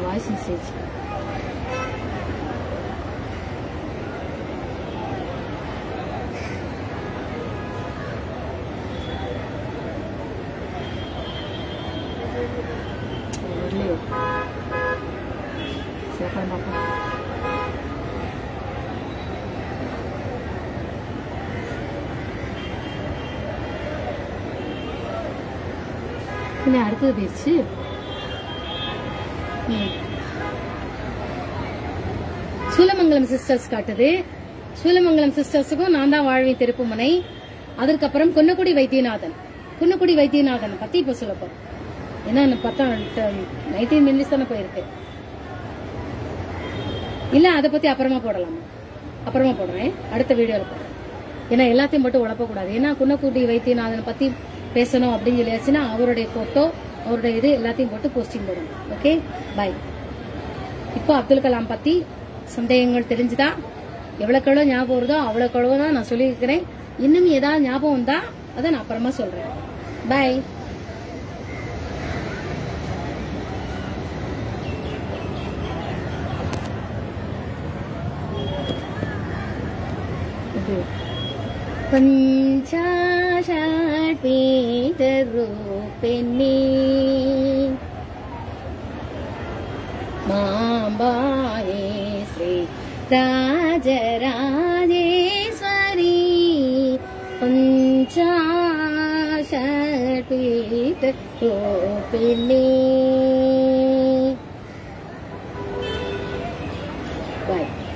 Voice message. அடுத்தது பேச்சு சூலமங்கலம் சிஸ்டர்ஸ் காட்டுது. சூலமங்கலம் சிஸ்டர்ஸுக்கும் நான் தான் வாழ்வேன் திருப்புமுனை. அதுக்கப்புறம் குன்னக்குடி வைத்தியநாதன். குன்னக்குடி வைத்தியநாதன் பத்தி இப்ப சொல்லப்போம். ஏன்னா பார்த்தா 19 மினிட்ஸ் தானே போயிருக்கு. இல்ல அதை பத்தி அப்புறமா போடலாமா? அப்புறமா போடுறேன், அடுத்த வீடியோல போடுறேன். ஏன்னா எல்லாத்தையும் மட்டும் உழப்ப கூடாது. ஏன்னா குன்னக்குடி வைத்தியநாதன் பத்தி பேசணும் அப்படின்னு சொல்லியாச்சுன்னா அவருடைய போட்டோ, அவருடைய இது எல்லாத்தையும் போட்டு போஸ்டிங் போடணும். ஓகே, பாய். இப்போ அப்துல் கலாம் பத்தி சந்தேகங்கள் தெரிஞ்சுதா? எவ்வளவுக்கு ஞாபகம் வருதோ அவ்வளவுக்கு தான் நான் சொல்லியிருக்கிறேன். இன்னும் ஏதாவது ஞாபகம் வந்தா அதை நான் அப்புறமா சொல்றேன். பாய். பஞ்சாஷட்பீடரூபிணி மாம்பாயே ஸ்ரீ ராஜராஜேஸ்வரி பஞ்சாஷட்பீடரூபிணி. Bye.